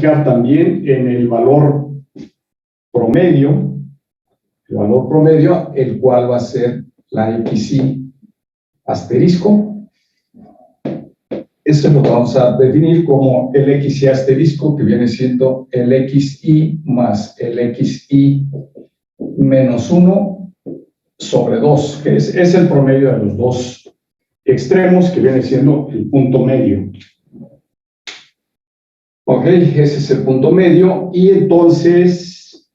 fijar también en el valor promedio, el cual va a ser la XY asterisco. Eso es lo que vamos a definir como el XY asterisco, que viene siendo el XY más el XY menos 1 sobre 2, que es el promedio de los dos extremos, que viene siendo el punto medio. Ok, ese es el punto medio. Y entonces,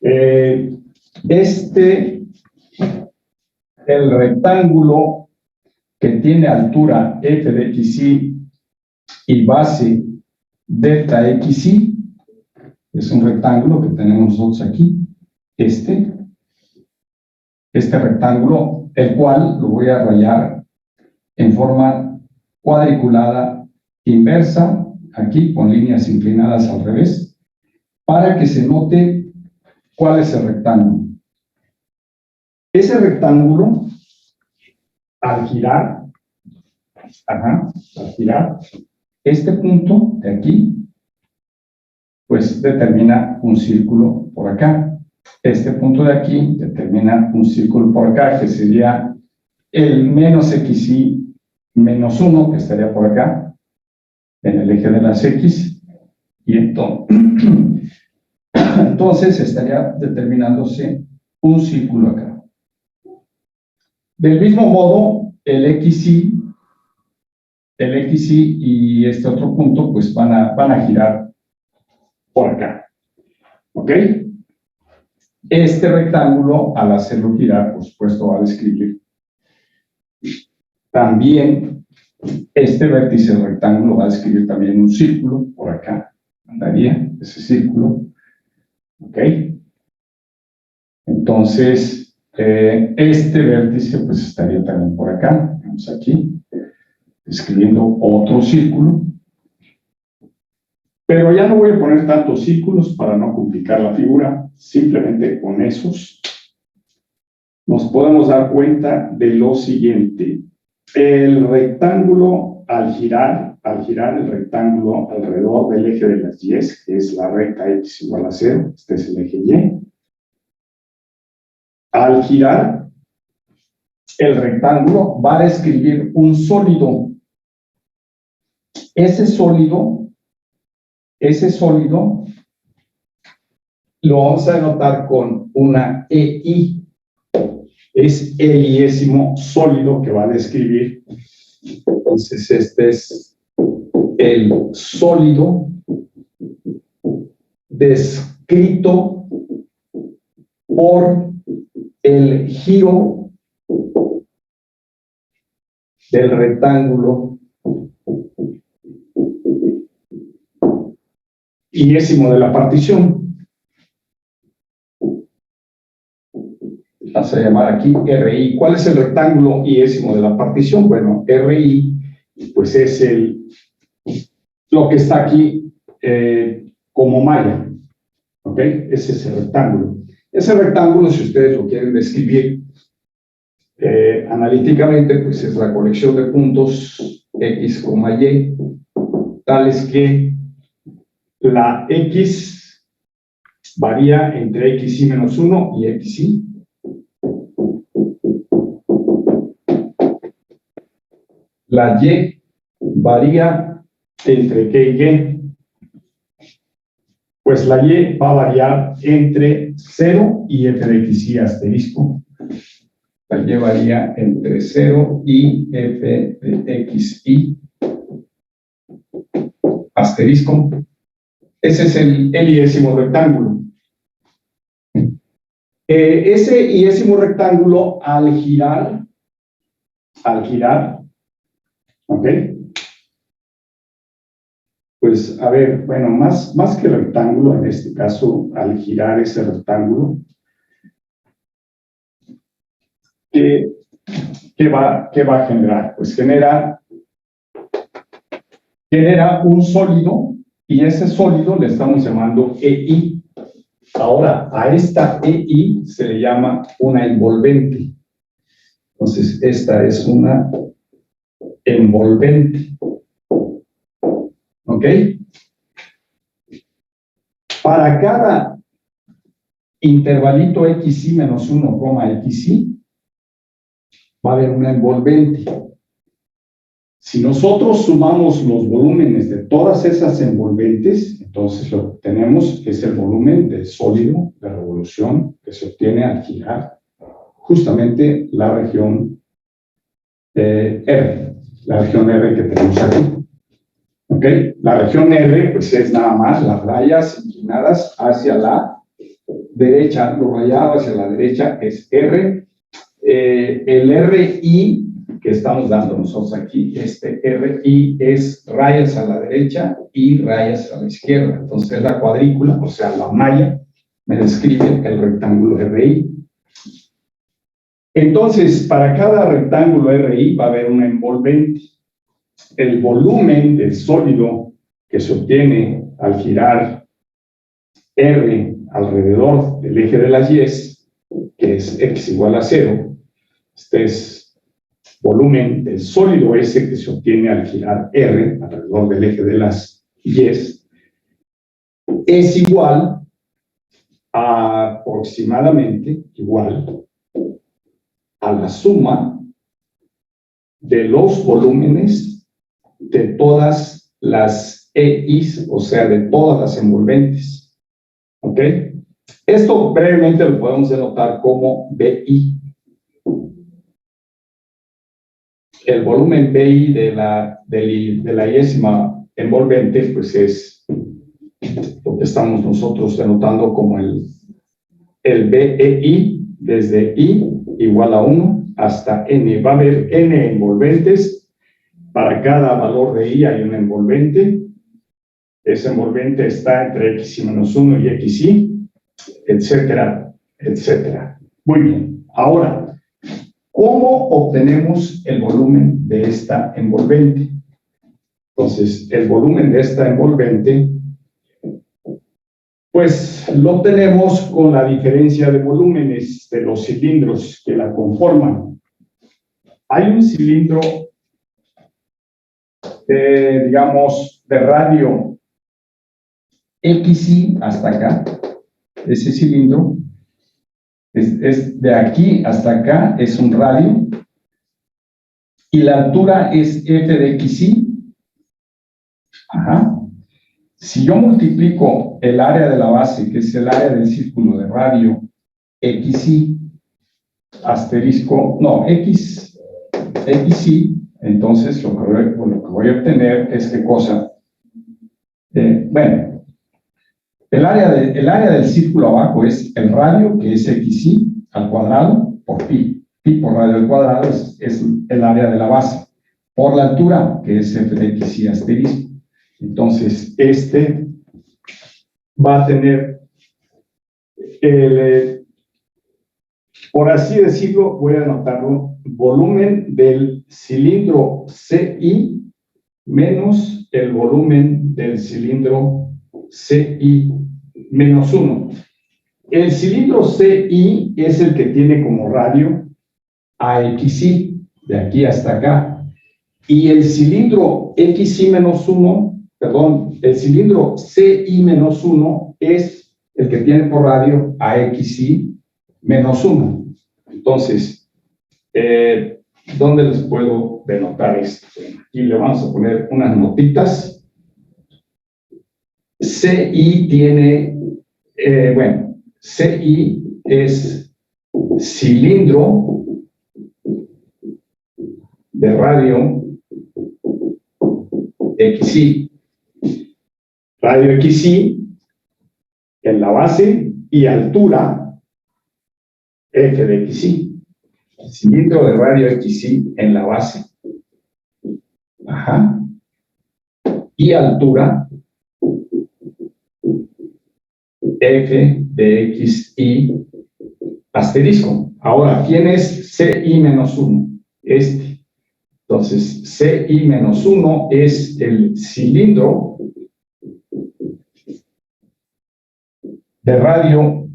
el rectángulo que tiene altura f de xy y base delta xy, es un rectángulo que tenemos nosotros aquí, este rectángulo, el cual lo voy a rayar en forma cuadriculada inversa, aquí con líneas inclinadas al revés, para que se note cuál es el rectángulo. Ese rectángulo, al girar, este punto de aquí, pues determina un círculo por acá. Este punto de aquí determina un círculo por acá, que sería el menos xy menos 1, que estaría por acá, en el eje de las x, y entonces estaría determinándose un círculo acá. Del mismo modo, el xy y este otro punto, pues van a girar por acá. ¿Ok? Este rectángulo, al hacerlo girar, por supuesto, va a describir también, este vértice del rectángulo va a describir también un círculo por acá. Andaría ese círculo. ¿Ok? Entonces, este vértice, pues estaría también por acá. Vamos aquí, escribiendo otro círculo. Pero ya no voy a poner tantos círculos para no complicar la figura. Simplemente con esos nos podemos dar cuenta de lo siguiente. El rectángulo, al girar el rectángulo alrededor del eje de las Y, que es la recta x igual a 0, este es el eje Y. Al girar el rectángulo va a describir un sólido. Ese sólido lo vamos a denotar con una EI. Es el iésimo sólido que va a describir. Entonces, este es el sólido descrito por el giro del rectángulo iésimo de la partición. Vamos a llamar aquí RI. ¿Cuál es el rectángulo iésimo de la partición? Bueno, RI, pues es lo que está aquí como malla. ¿Ok? Ese es el rectángulo. Ese rectángulo, si ustedes lo quieren describir analíticamente, pues es la colección de puntos X, Y, tales que la X varía entre XY menos 1 y XY. La Y varía entre K y Y. Pues la Y va a variar entre 0 y f de xy asterisco. La Y varía entre 0 y f de xy asterisco. Ese es el iésimo rectángulo. Ese iésimo rectángulo, al girar, ¿ok? Pues, a ver, bueno, más que rectángulo, en este caso, al girar ese rectángulo, ¿qué va a generar? Pues genera un sólido, y ese sólido le estamos llamando EI. Ahora, a esta EI se le llama una envolvente. Entonces, esta es una envolvente. ¿Ok? Para cada intervalito xy menos 1, xy, va a haber una envolvente. Si nosotros sumamos los volúmenes de todas esas envolventes, entonces lo que tenemos es el volumen del sólido de revolución que se obtiene al girar justamente la región R, la región R que tenemos aquí. ¿Ok? La región R, pues es nada más las rayas inclinadas hacia la derecha, lo rayado hacia la derecha es R. El RI que estamos dando nosotros aquí, este RI es rayas a la derecha y rayas a la izquierda. Entonces la cuadrícula, o sea, la malla, me describe el rectángulo RI. Entonces, para cada rectángulo RI va a haber una envolvente. El volumen del sólido que se obtiene al girar R alrededor del eje de las Y, que es x igual a 0, este es volumen del sólido S que se obtiene al girar R alrededor del eje de las Y, es igual a aproximadamente igual a la suma de los volúmenes de todas las EIs, o sea, de todas las envolventes. ¿Ok? Esto brevemente lo podemos denotar como BI. El volumen BI de la iésima envolvente, pues es lo que estamos nosotros denotando como el BEI, desde I igual a 1 hasta N. Va a haber N envolventes. Para cada valor de I hay una envolvente. Esa envolvente está entre xy menos 1 y xy, etcétera, etcétera. Muy bien. Ahora, ¿cómo obtenemos el volumen de esta envolvente? Entonces, el volumen de esta envolvente, pues lo obtenemos con la diferencia de volúmenes de los cilindros que la conforman. Hay un cilindro, digamos, de radio XY hasta acá. Ese cilindro es de aquí hasta acá, es un radio, y la altura es f de xy. Ajá. Si yo multiplico el área de la base, que es el área del círculo de radio xy, asterisco, no, xy, entonces lo que voy a obtener es qué cosa. Bueno, el área del círculo abajo es el radio, que es xy al cuadrado por pi. Pi por radio al cuadrado es el área de la base, por la altura, que es f de xy asterisco. Entonces, este va a tener, por así decirlo, voy a anotarlo, volumen del cilindro CI menos el volumen del cilindro CI menos 1. El cilindro CI es el que tiene como radio AXI, de aquí hasta acá. Y el cilindro XI menos 1, perdón, el cilindro CI menos 1 es el que tiene por radio AXI menos 1. Entonces, ¿dónde les puedo denotar esto? Aquí le vamos a poner unas notitas. CI tiene, bueno, CI es cilindro de radio XY. Radio XY en la base y altura F de XY. Cilindro de radio XY en la base. Ajá. Y altura F de XY asterisco. Ahora, ¿quién es CI menos 1? Este. Entonces, CI menos 1 es el cilindro de radio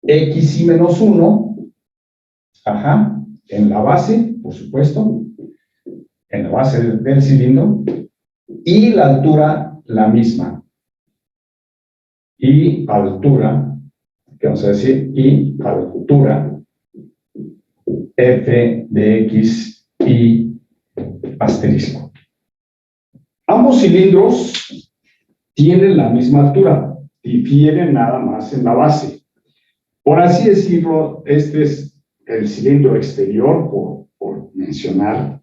XY menos 1, ajá, en la base, por supuesto, en la base del cilindro, y la altura la misma, y altura, que vamos a decir y altura, f de x y asterisco. Ambos cilindros tienen la misma altura, difieren nada más en la base. Por así decirlo, este es el cilindro exterior, por mencionar,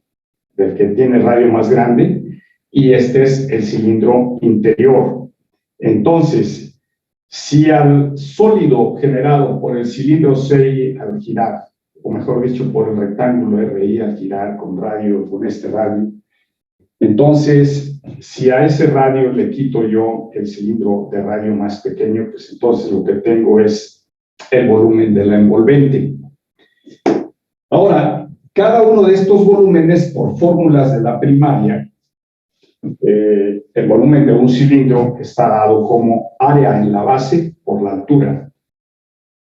del que tiene radio más grande, y este es el cilindro interior. Entonces, si al sólido generado por el cilindro CI al girar, o mejor dicho, por el rectángulo RI al girar con radio, con este radio, entonces, si a ese radio le quito yo el cilindro de radio más pequeño, pues entonces lo que tengo es el volumen de la envolvente. Ahora, cada uno de estos volúmenes, por fórmulas de la primaria, el volumen de un cilindro está dado como área en la base por la altura.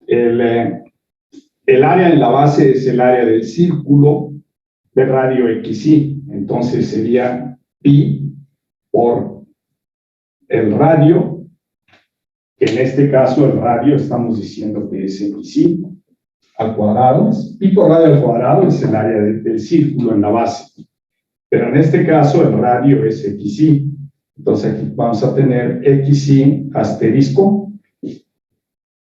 El área en la base es el área del círculo de radio XY. Entonces sería pi por el radio. En este caso, el radio estamos diciendo que es XY al cuadrado. Pi por radio al cuadrado es el área del círculo en la base. Pero en este caso, el radio es XY. Entonces aquí vamos a tener XY asterisco.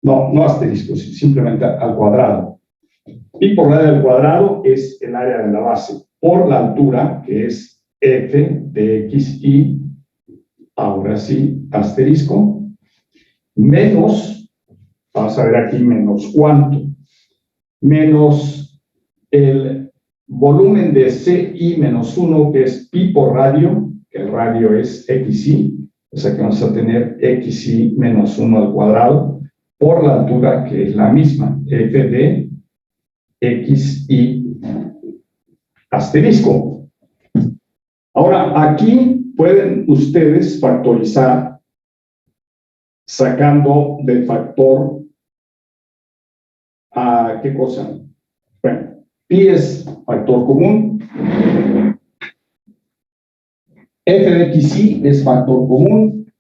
No asterisco, simplemente al cuadrado. Pi por radio al cuadrado es el área de la base por la altura, que es f de xy, ahora sí, asterisco, menos, vamos a ver aquí, menos cuánto, menos el volumen de CI menos 1, que es pi por radio, que el radio es xy, o sea que vamos a tener xy menos 1 al cuadrado, por la altura, que es la misma, f de xy asterisco. Ahora, aquí pueden ustedes factorizar sacando del factor a ¿qué cosa? Bueno, pi es factor común, f de xy es factor común,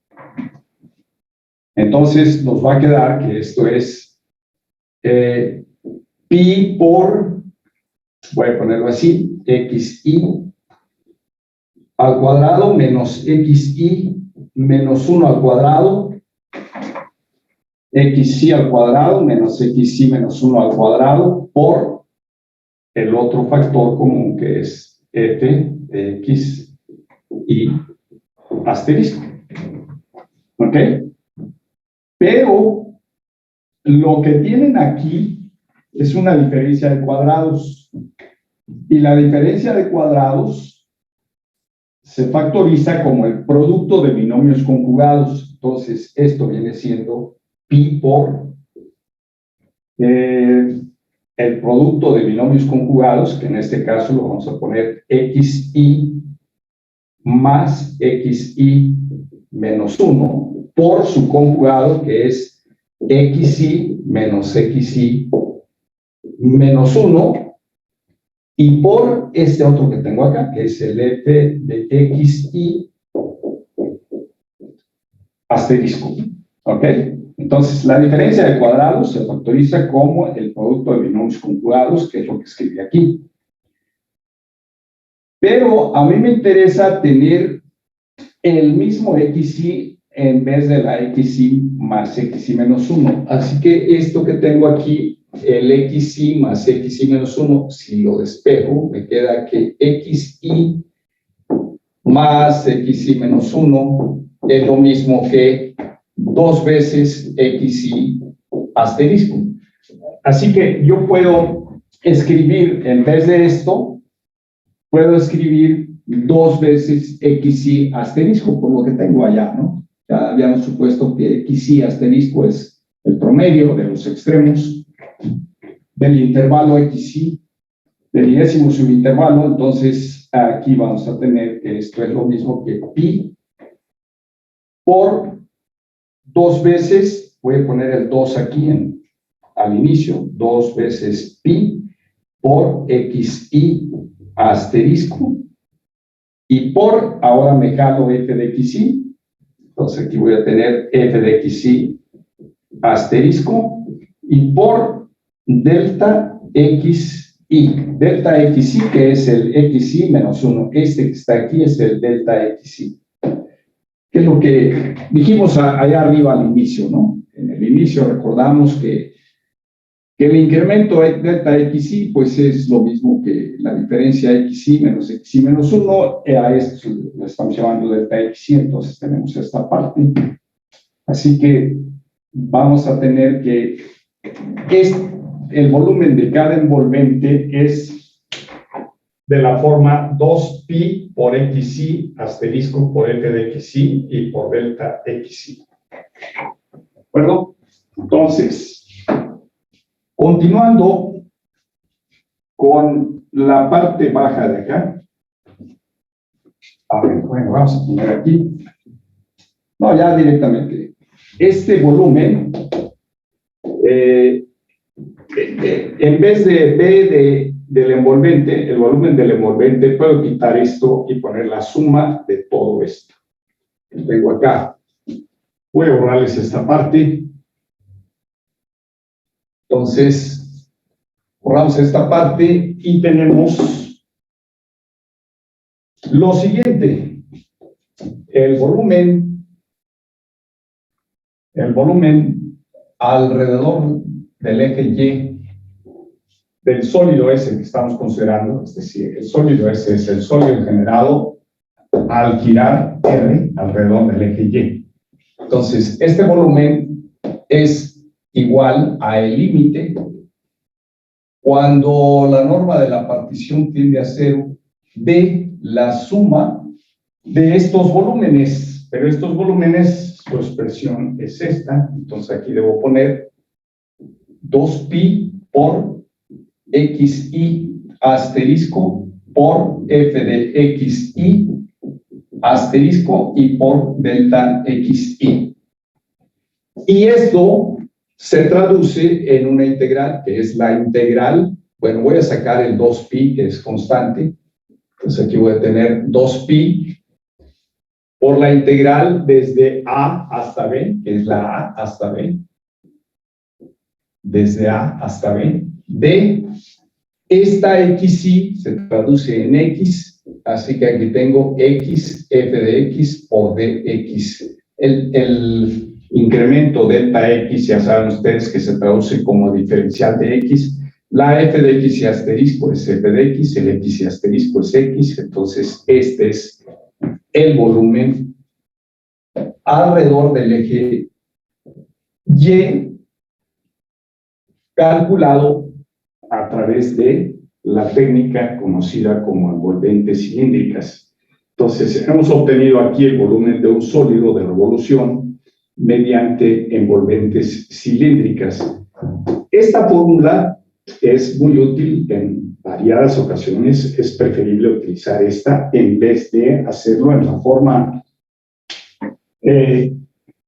entonces nos va a quedar que esto es pi por, voy a ponerlo así, xy al cuadrado menos xy menos 1 al cuadrado, xy al cuadrado menos xy menos 1 al cuadrado por el otro factor común que es f de xy asterisco. ¿Ok? Pero lo que tienen aquí es una diferencia de cuadrados. Y la diferencia de cuadrados se factoriza como el producto de binomios conjugados. Entonces, esto viene siendo pi por el producto de binomios conjugados, que en este caso lo vamos a poner xy más xy menos 1 por su conjugado, que es xy menos xy menos 1, y por este otro que tengo acá, que es el f de xy asterisco. ¿Ok? Entonces, la diferencia de cuadrados se factoriza como el producto de binomios conjugados, que es lo que escribí aquí. Pero a mí me interesa tener el mismo xy en vez de la xy más xy menos 1. Así que esto que tengo aquí, el xy más xy menos 1, si lo despejo, me queda que xy más xy menos 1 es lo mismo que 2 veces xy asterisco. Así que yo puedo escribir, en vez de esto, puedo escribir 2 veces xy asterisco, por lo que tengo allá, ¿no? Ya habíamos supuesto que xy asterisco es el promedio de los extremos del intervalo xy, del enésimo subintervalo. Entonces, aquí vamos a tener que esto es lo mismo que pi por 2 veces, voy a poner el 2 aquí al inicio, 2 veces pi por xy asterisco, y por, ahora me jalo f de xy, Entonces aquí voy a tener f de xy asterisco y por delta xy. Delta xy, que es el xy menos 1. Este que está aquí es el delta xy. Que es lo que dijimos allá arriba al inicio, ¿no? En el inicio recordamos que el incremento delta xy pues es lo mismo que la diferencia xy menos 1, a esto lo estamos llamando delta xy, entonces tenemos esta parte. Así que vamos a tener que el volumen de cada envolvente es de la forma 2pi por xy asterisco por f de xy y por delta xy. ¿De acuerdo? Entonces, continuando con la parte baja de acá. A ver, bueno, vamos a poner aquí. No, ya directamente. Este volumen, en vez de B del envolvente, el volumen del envolvente, puedo quitar esto y poner la suma de todo esto. Tengo acá. Voy a borrarles esta parte. Entonces, borramos esta parte y tenemos lo siguiente. El volumen alrededor del eje Y del sólido S que estamos considerando, es decir, el sólido S es el sólido generado al girar R alrededor del eje Y. Entonces, este volumen es igual a el límite cuando la norma de la partición tiende a 0 de la suma de estos volúmenes, pero estos volúmenes, su expresión es esta, entonces aquí debo poner 2pi por xy asterisco por f de xy asterisco y por delta xy. Y esto se traduce en una integral, que es la integral, bueno, voy a sacar el 2pi, que es constante, entonces aquí voy a tener 2pi por la integral desde A hasta B, que es la A hasta B, desde A hasta B, de esta xy se traduce en x, así que aquí tengo x, f de x por dx. El incremento delta x, ya saben ustedes que se traduce como diferencial de x. La f de x y asterisco es f de x, el x y asterisco es x, entonces este es el volumen alrededor del eje Y calculado a través de la técnica conocida como envolventes cilíndricas. Entonces, hemos obtenido aquí el volumen de un sólido de revolución mediante envolventes cilíndricas. Esta fórmula es muy útil en variadas ocasiones. Es preferible utilizar esta en vez de hacerlo en la forma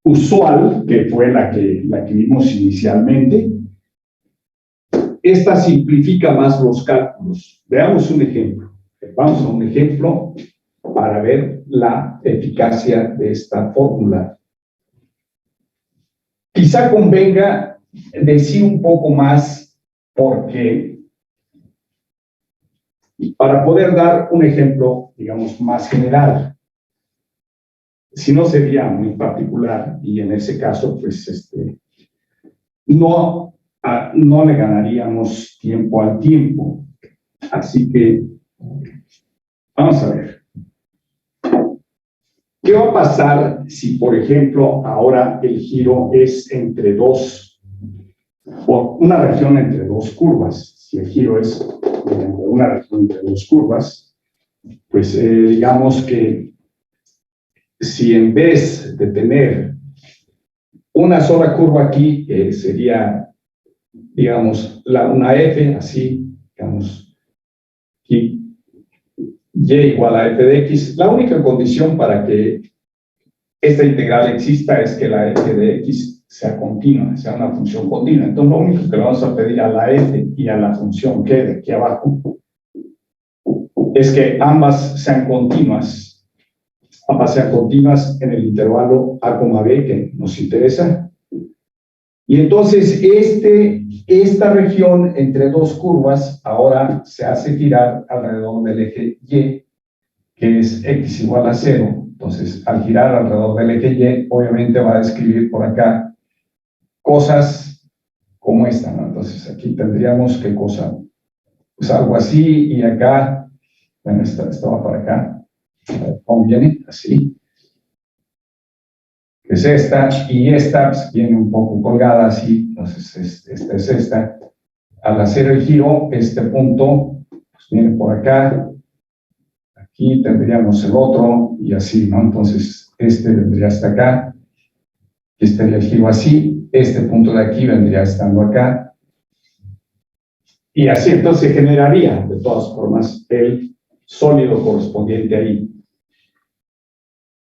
usual, que fue la que vimos inicialmente. Esta simplifica más los cálculos. Veamos un ejemplo. Vamos a un ejemplo para ver la eficacia de esta fórmula. Quizá convenga decir un poco más porque para poder dar un ejemplo, digamos, más general. Si no sería muy particular y en ese caso, pues, no le ganaríamos tiempo al tiempo. Así que, vamos a ver. ¿Qué va a pasar si, por ejemplo, ahora el giro es entre una región entre dos curvas? Si el giro es una región entre dos curvas, pues digamos que si en vez de tener una sola curva aquí, que sería, digamos, una F, así, digamos, aquí, Y igual a f de x, la única condición para que esta integral exista es que la f de x sea continua, sea una función continua. Entonces, lo único que le vamos a pedir a la f y a la función que de aquí abajo es que ambas sean continuas. ambas sean continuas en el intervalo A, B, que nos interesa. Y entonces esta región entre dos curvas ahora se hace girar alrededor del eje Y, que es x igual a 0. Entonces, al girar alrededor del eje Y, obviamente va a describir por acá cosas como esta, ¿no? Entonces, aquí tendríamos qué cosa, pues algo así, y acá, bueno, esta va para acá, ¿cómo viene? Así. Es esta, y esta pues, viene un poco colgada así, entonces esta es esta. Al hacer el giro, este punto pues, viene por acá, aquí tendríamos el otro, y así, ¿no? Entonces, este vendría hasta acá, y estaría el giro así, este punto de aquí vendría estando acá, y así entonces generaría, de todas formas, el sólido correspondiente ahí.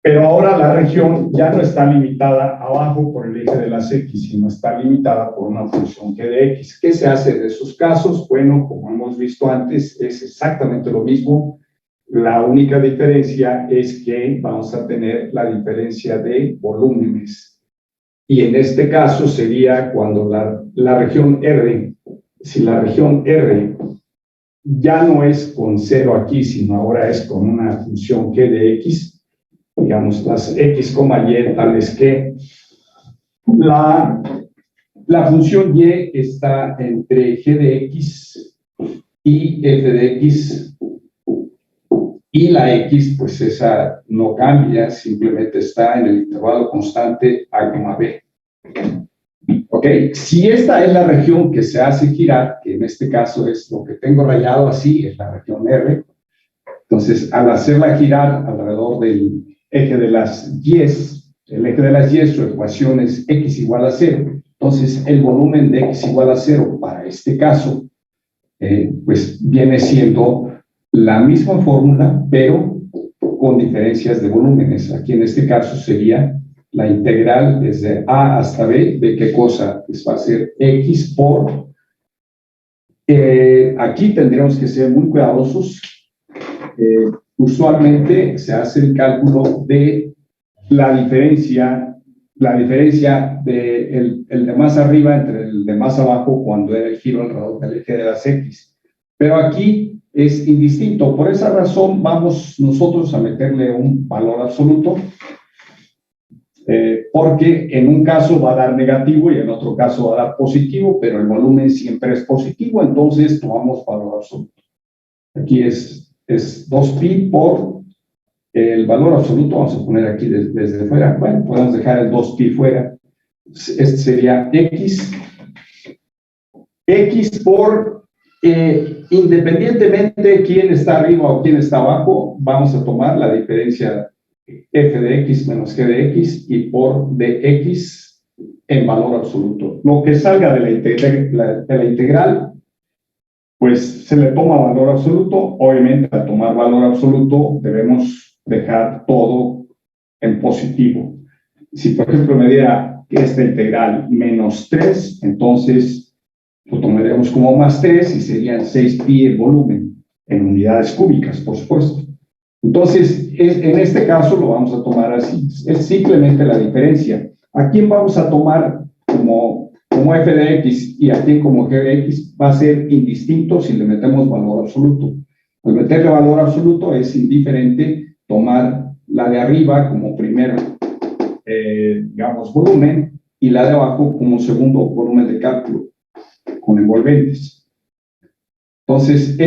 Pero ahora la región ya no está limitada abajo por el eje de las X, sino está limitada por una función g de X. ¿Qué se hace de esos casos? Bueno, como hemos visto antes, es exactamente lo mismo. La única diferencia es que vamos a tener la diferencia de volúmenes. Y en este caso sería cuando la región R, si la región R ya no es con 0 aquí, sino ahora es con una función g de X, digamos, las x, y, tales que la función y está entre g de x y f de x, y la x, pues esa no cambia, simplemente está en el intervalo constante a, b. ¿Ok? Si esta es la región que se hace girar, que en este caso es lo que tengo rayado así, es la región R, entonces al hacerla girar alrededor del eje de las Y, el eje de las Y, su ecuación es x igual a 0. Entonces, el volumen de x igual a 0 para este caso, pues viene siendo la misma fórmula, pero con diferencias de volúmenes. Aquí en este caso sería la integral desde A hasta B, de qué cosa pues va a ser x por... aquí tendríamos que ser muy cuidadosos. Usualmente se hace el cálculo de la diferencia de el de más arriba entre el de más abajo cuando era el giro alrededor del eje de las X. Pero aquí es indistinto. Por esa razón vamos nosotros a meterle un valor absoluto, porque en un caso va a dar negativo y en otro caso va a dar positivo, pero el volumen siempre es positivo, entonces tomamos valor absoluto. Aquí es 2pi por el valor absoluto, vamos a poner aquí desde fuera, bueno, podemos dejar el 2pi fuera, este sería x por, independientemente de quién está arriba o quién está abajo, vamos a tomar la diferencia f de x menos g de x y por dx en valor absoluto. Lo que salga de la integral, pues se le toma valor absoluto. Obviamente, al tomar valor absoluto, debemos dejar todo en positivo. Si, por ejemplo, me diera esta integral menos 3, entonces lo tomaríamos como más 3 y serían 6pi el volumen, en unidades cúbicas, por supuesto. Entonces, en este caso lo vamos a tomar así. Es simplemente la diferencia. ¿A quién vamos a tomar como f de x y a quién como g de x? Va a ser indistinto si le metemos valor absoluto. Al meterle valor absoluto es indiferente tomar la de arriba como primer, digamos, volumen y la de abajo como segundo volumen de cálculo con envolventes. Entonces,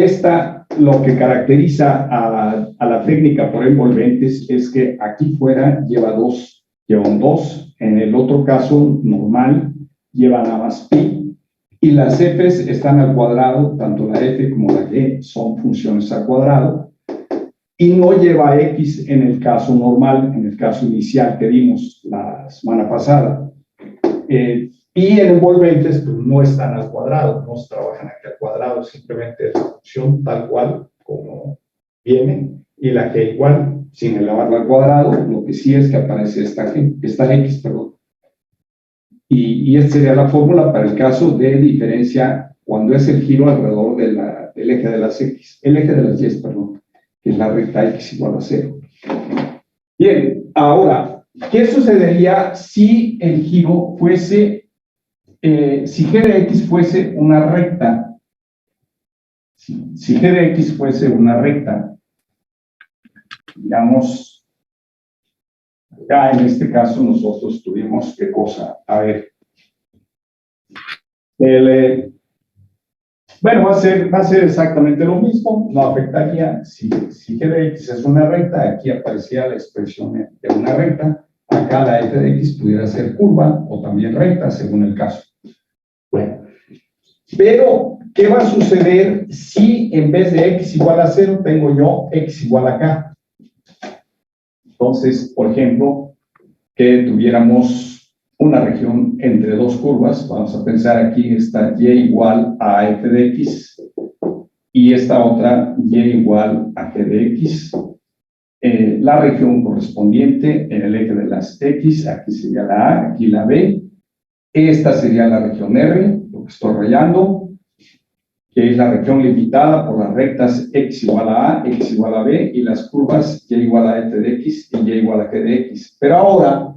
lo que caracteriza a la técnica por envolventes es que aquí fuera lleva un 2, en el otro caso normal lleva nada más pi, y las f's están al cuadrado, tanto la f como la g son funciones al cuadrado, y no lleva x en el caso normal, en el caso inicial que vimos la semana pasada. Y en envolventes pues, no están al cuadrado, no se trabajan aquí al cuadrado, simplemente es la función tal cual como viene, y la g igual, sin elevarla al cuadrado. Lo que sí es que aparece esta x, perdón. Y esta sería la fórmula para el caso de diferencia cuando es el giro alrededor del eje de las x, el eje de las y, perdón, que es la recta x igual a 0. Bien, ahora, ¿qué sucedería si el giro fuese, si g de x fuese una recta? Si g de x fuese una recta, digamos, acá en este caso nosotros tuvimos qué cosa, a ver, bueno, va a ser exactamente lo mismo, no afectaría, si g de x es una recta, aquí aparecía la expresión de una recta, acá la f de x pudiera ser curva o también recta, según el caso. Bueno, pero, ¿qué va a suceder si en vez de x igual a 0 tengo yo x igual a k? Entonces, por ejemplo, que tuviéramos una región entre dos curvas, vamos a pensar aquí esta y igual a f de x y esta otra y igual a g de x. La región correspondiente en el eje de las x, aquí sería la a, aquí la b. Esta sería la región R, lo que estoy rayando, que es la región limitada por las rectas x igual a x igual a b, y las curvas y igual a f de x y igual a g de x. Pero ahora,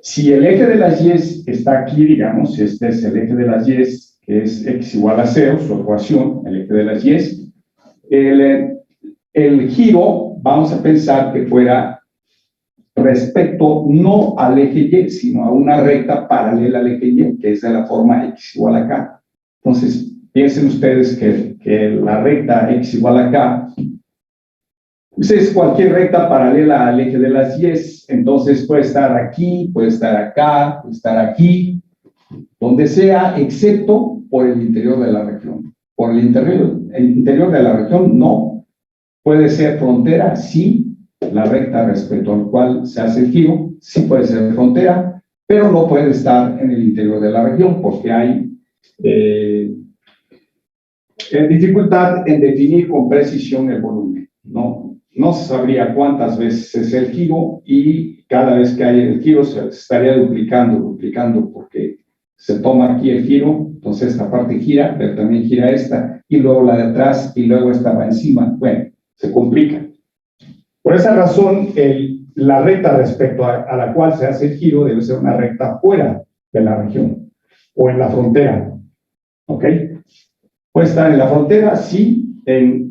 si el eje de las y está aquí, digamos, este es el eje de las y, que es x igual a 0, su ecuación, el eje de las y, el giro, vamos a pensar que fuera respecto no al eje y, sino a una recta paralela al eje y, que es de la forma x igual a k. Entonces, piensen ustedes que la recta x igual a k pues es cualquier recta paralela al eje de las y, entonces puede estar aquí, puede estar acá, puede estar aquí, donde sea, excepto por el interior de la región. Por el interior de la región no. Puede ser frontera, sí, la recta respecto al cual se hace el giro, sí puede ser frontera, pero no puede estar en el interior de la región porque hay dificultad en definir con precisión el volumen. No se sabría cuántas veces es el giro y cada vez que hay el giro se estaría duplicando, porque se toma aquí el giro, entonces esta parte gira, pero también gira esta, y luego la de atrás, y luego esta va encima. Bueno, se complica. Por esa razón, la recta respecto a la cual se hace el giro debe ser una recta fuera de la región o en la frontera. ¿Ok? Puede estar en la frontera, sí,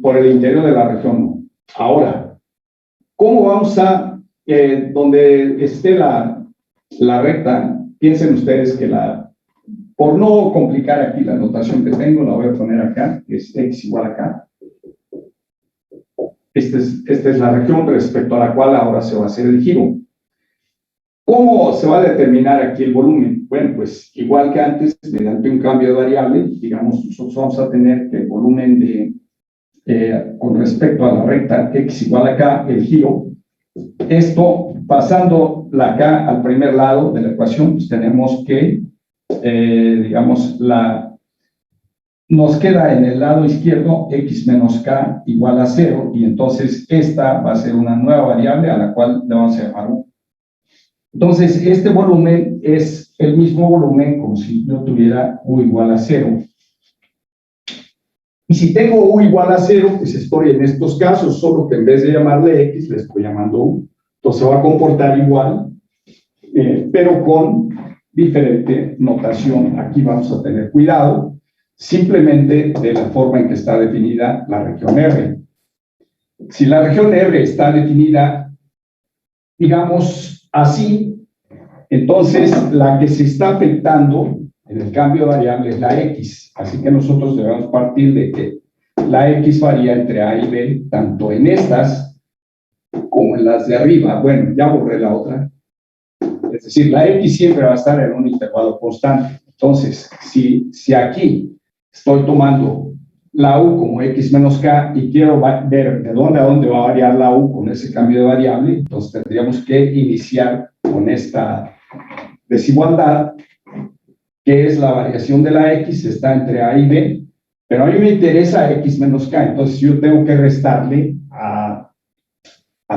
por el interior de la región no. Ahora, ¿cómo vamos a, donde esté la recta, piensen ustedes que por no complicar aquí la notación que tengo, la voy a poner acá, que es x igual a acá. Esta es la región respecto a la cual ahora se va a hacer el giro. ¿Cómo se va a determinar aquí el volumen? Bueno, pues igual que antes, mediante un cambio de variable, digamos, nosotros vamos a tener que el volumen con respecto a la recta x igual a k, el giro, esto pasando la k al primer lado de la ecuación, pues tenemos que, digamos, nos queda en el lado izquierdo x menos k igual a 0, y entonces esta va a ser una nueva variable a la cual le vamos a llamar u. Entonces, este volumen es el mismo volumen como si yo tuviera u igual a 0. Y si tengo u igual a 0, pues estoy en estos casos, solo que en vez de llamarle x, le estoy llamando u. Entonces va a comportar igual, pero con diferente notación. Aquí vamos a tener cuidado, simplemente de la forma en que está definida la región R. Si la región R está definida, digamos así, entonces la que se está afectando en el cambio de variable es la x. Así que nosotros debemos partir de que la x varía entre a y b, tanto en estas como en las de arriba. Bueno, ya borré la otra. Es decir, la x siempre va a estar en un intervalo constante. Entonces, si aquí estoy tomando la u como x menos k y quiero ver de dónde a dónde va a variar la u con ese cambio de variable, entonces tendríamos que iniciar con esta desigualdad, que es la variación de la x, está entre a y b, pero a mí me interesa x menos k, entonces yo tengo que restarle a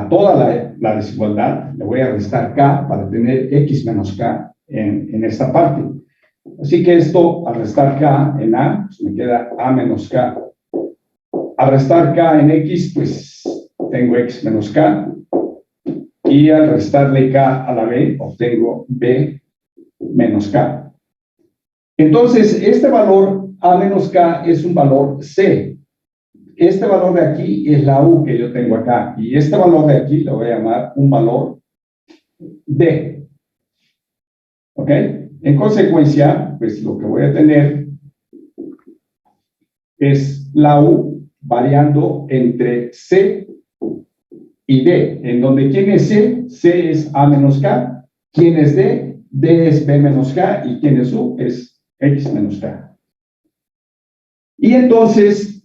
toda la desigualdad, le voy a restar k para tener x menos k en esta parte. Así que esto, al restar k en a, pues me queda a menos k. Al restar k en x, pues tengo x menos k. y al restarle K a la B, obtengo B menos K. Entonces, este valor A menos K es un valor C. Este valor de aquí es la U que yo tengo acá, y este valor de aquí lo voy a llamar un valor D. ¿Ok? En consecuencia, pues lo que voy a tener es la U variando entre C y D, en donde ¿quién es C? C es A menos K. ¿Quién es D? D es B menos K. ¿Y quién es U? Es X menos K. Y entonces,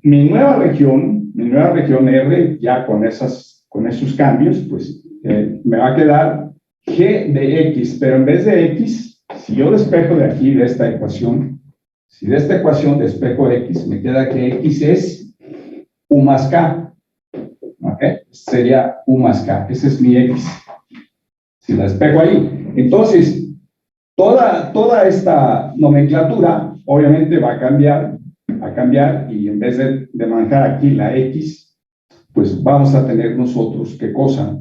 mi nueva región R, ya con esos cambios, pues me va a quedar G de X, pero en vez de X, si yo despejo de aquí, de esta ecuación, si de esta ecuación despejo X, me queda que X es U más K. ¿Ok? Sería U más K. Ese es mi X. Si la despejo ahí. Entonces, toda esta nomenclatura, obviamente va a cambiar, y en vez de manejar aquí la X, pues vamos a tener nosotros, ¿qué cosa?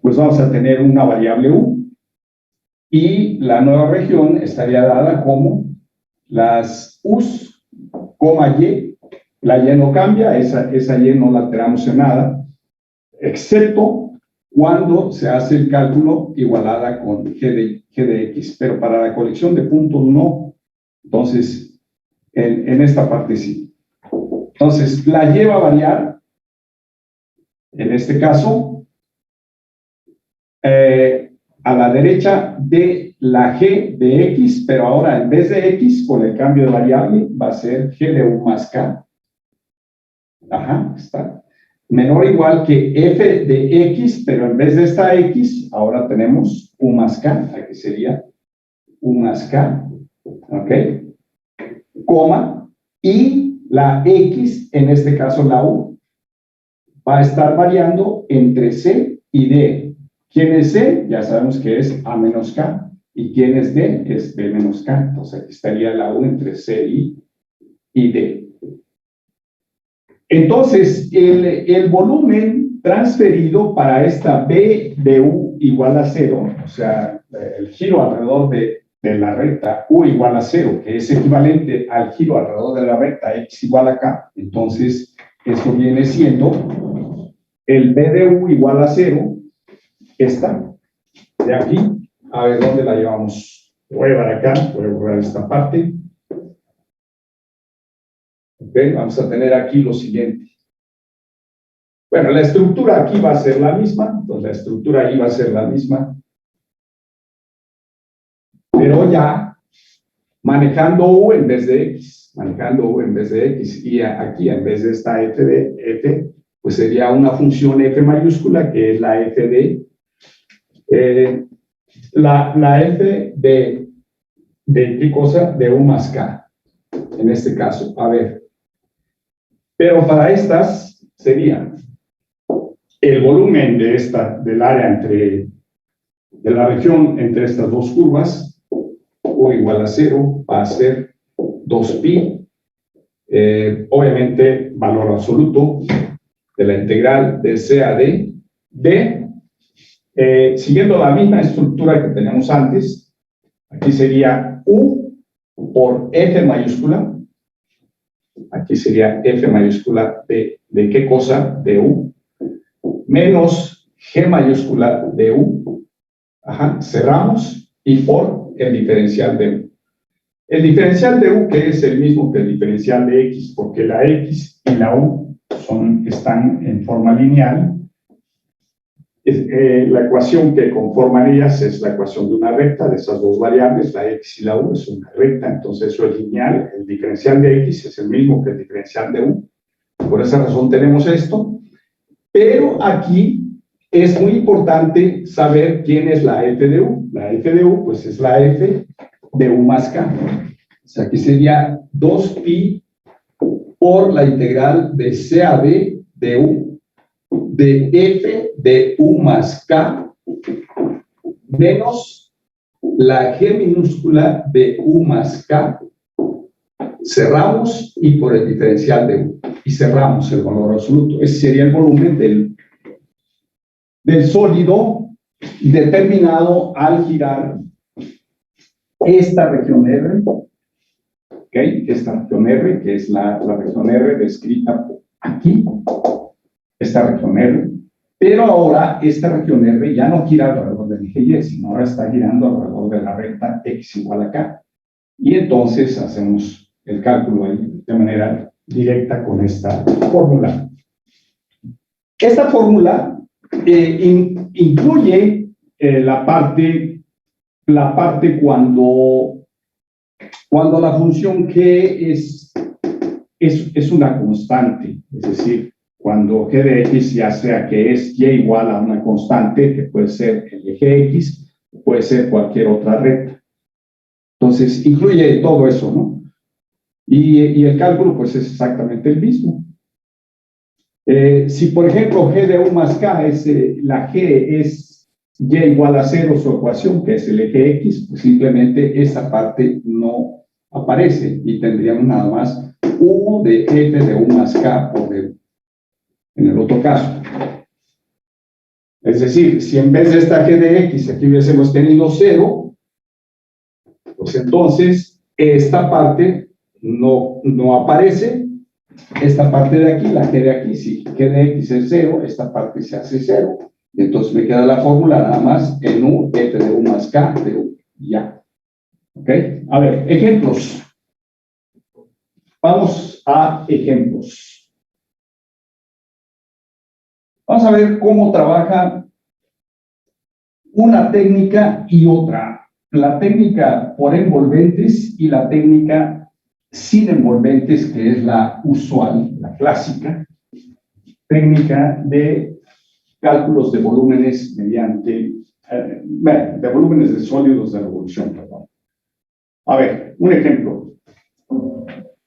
Pues vamos a tener una variable U, y la nueva región estaría dada como las U's, coma Y. La Y no cambia, esa Y no la alteramos en nada, excepto cuando se hace el cálculo igualada con G de X, pero para la colección de puntos no. Entonces, en esta parte sí. Entonces, la Y va a variar, en este caso, a la derecha de la G de X, pero ahora en vez de X, con el cambio de variable, va a ser G de U más K. Ajá, está. Menor o igual que F de X, pero en vez de esta X, ahora tenemos U más K. Aquí sería U más K. ¿Ok? Coma. Y la X, en este caso la U, va a estar variando entre C y D. ¿Quién es C? Ya sabemos que es A menos K. ¿Y quién es D? Es B menos K. Entonces aquí estaría la U entre C y D. Entonces, el volumen transferido para esta B de U igual a 0, o sea, el giro alrededor de la recta U igual a 0, que es equivalente al giro alrededor de la recta X igual a K, entonces esto viene siendo el B de U igual a 0, esta, de aquí, a ver dónde la llevamos. Voy a llevar acá, voy a borrar esta parte. Okay, vamos a tener aquí lo siguiente. Bueno, la estructura aquí va a ser la misma, entonces la estructura ahí va a ser la misma. Pero ya manejando U en vez de X, y aquí en vez de esta F de F, pues sería una función F mayúscula, que es la F de, la F de ¿qué cosa? De U más K, en este caso. A ver, pero para estas sería el volumen del área de la región entre estas dos curvas, U igual a 0, va a ser 2pi, obviamente valor absoluto de la integral de C a D, siguiendo la misma estructura que teníamos antes. Aquí sería U por F mayúscula, aquí sería F mayúscula de ¿qué cosa? De U, menos G mayúscula de U, ajá, cerramos, y por el diferencial de U. El diferencial de U, que es el mismo que el diferencial de X, porque la X y la U están en forma lineal. La ecuación que conforman ellas es la ecuación de una recta, de esas dos variables, la X y la U es una recta, entonces eso es lineal. El diferencial de X es el mismo que el diferencial de U. Por esa razón tenemos esto. Pero aquí es muy importante saber quién es la F de U. La F de U, pues es la F de U más K. O sea, aquí sería 2pi por la integral de C a D de U, de F de U más K, menos la G minúscula de U más K. Cerramos y por el diferencial de U. Y cerramos el valor absoluto. Ese sería el volumen del sólido determinado al girar esta región R, ¿okay? Esta región R, que es la región R descrita aquí, esta región R, pero ahora esta región R ya no gira alrededor del eje Y, sino ahora está girando alrededor de la recta X igual a K. Y entonces hacemos el cálculo ahí de manera directa con esta fórmula. Esta fórmula incluye la parte cuando la función G es una constante, es decir, cuando G de X ya sea que es Y igual a una constante, que puede ser el eje X, puede ser cualquier otra recta. Entonces, incluye todo eso, ¿no? Y el cálculo, pues, es exactamente el mismo. Si, por ejemplo, G de U más K la G es Y igual a 0, su ecuación, que es el eje X, pues simplemente esa parte no aparece y tendríamos nada más U de F de U más K por D en el otro caso. Es decir, si en vez de esta G de X aquí hubiésemos tenido 0, pues entonces esta parte no aparece. Esta parte de aquí, la G de aquí, si G de X es 0, esta parte se hace 0. Y entonces me queda la fórmula nada más en U, F de U más K de U. Ya. ¿Ok? A ver, ejemplos. Vamos a ejemplos. Vamos a ver cómo trabaja una técnica y otra. La técnica por envolventes y la técnica sin envolventes, que es la usual, la clásica, técnica de cálculos de volúmenes mediante, de volúmenes de sólidos de revolución, perdón. A ver, un ejemplo.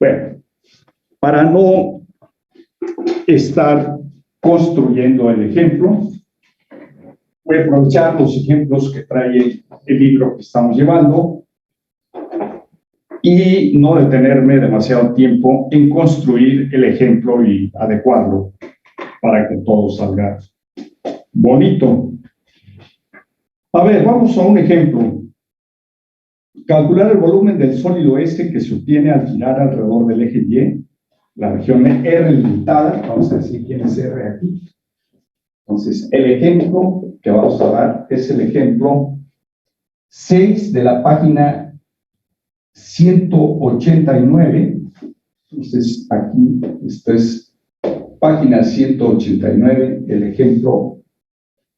Bueno, para no estar construyendo el ejemplo, voy a aprovechar los ejemplos que trae el libro que estamos llevando y no detenerme demasiado tiempo en construir el ejemplo y adecuarlo para que todo salga bonito. A ver, vamos a un ejemplo. Calcular el volumen del sólido S que se obtiene al girar alrededor del eje Y, la región R limitada. Vamos a decir quién es R aquí. Entonces, el ejemplo que vamos a dar es el ejemplo 6 de la página 189. Entonces, aquí, esto es página 189, el ejemplo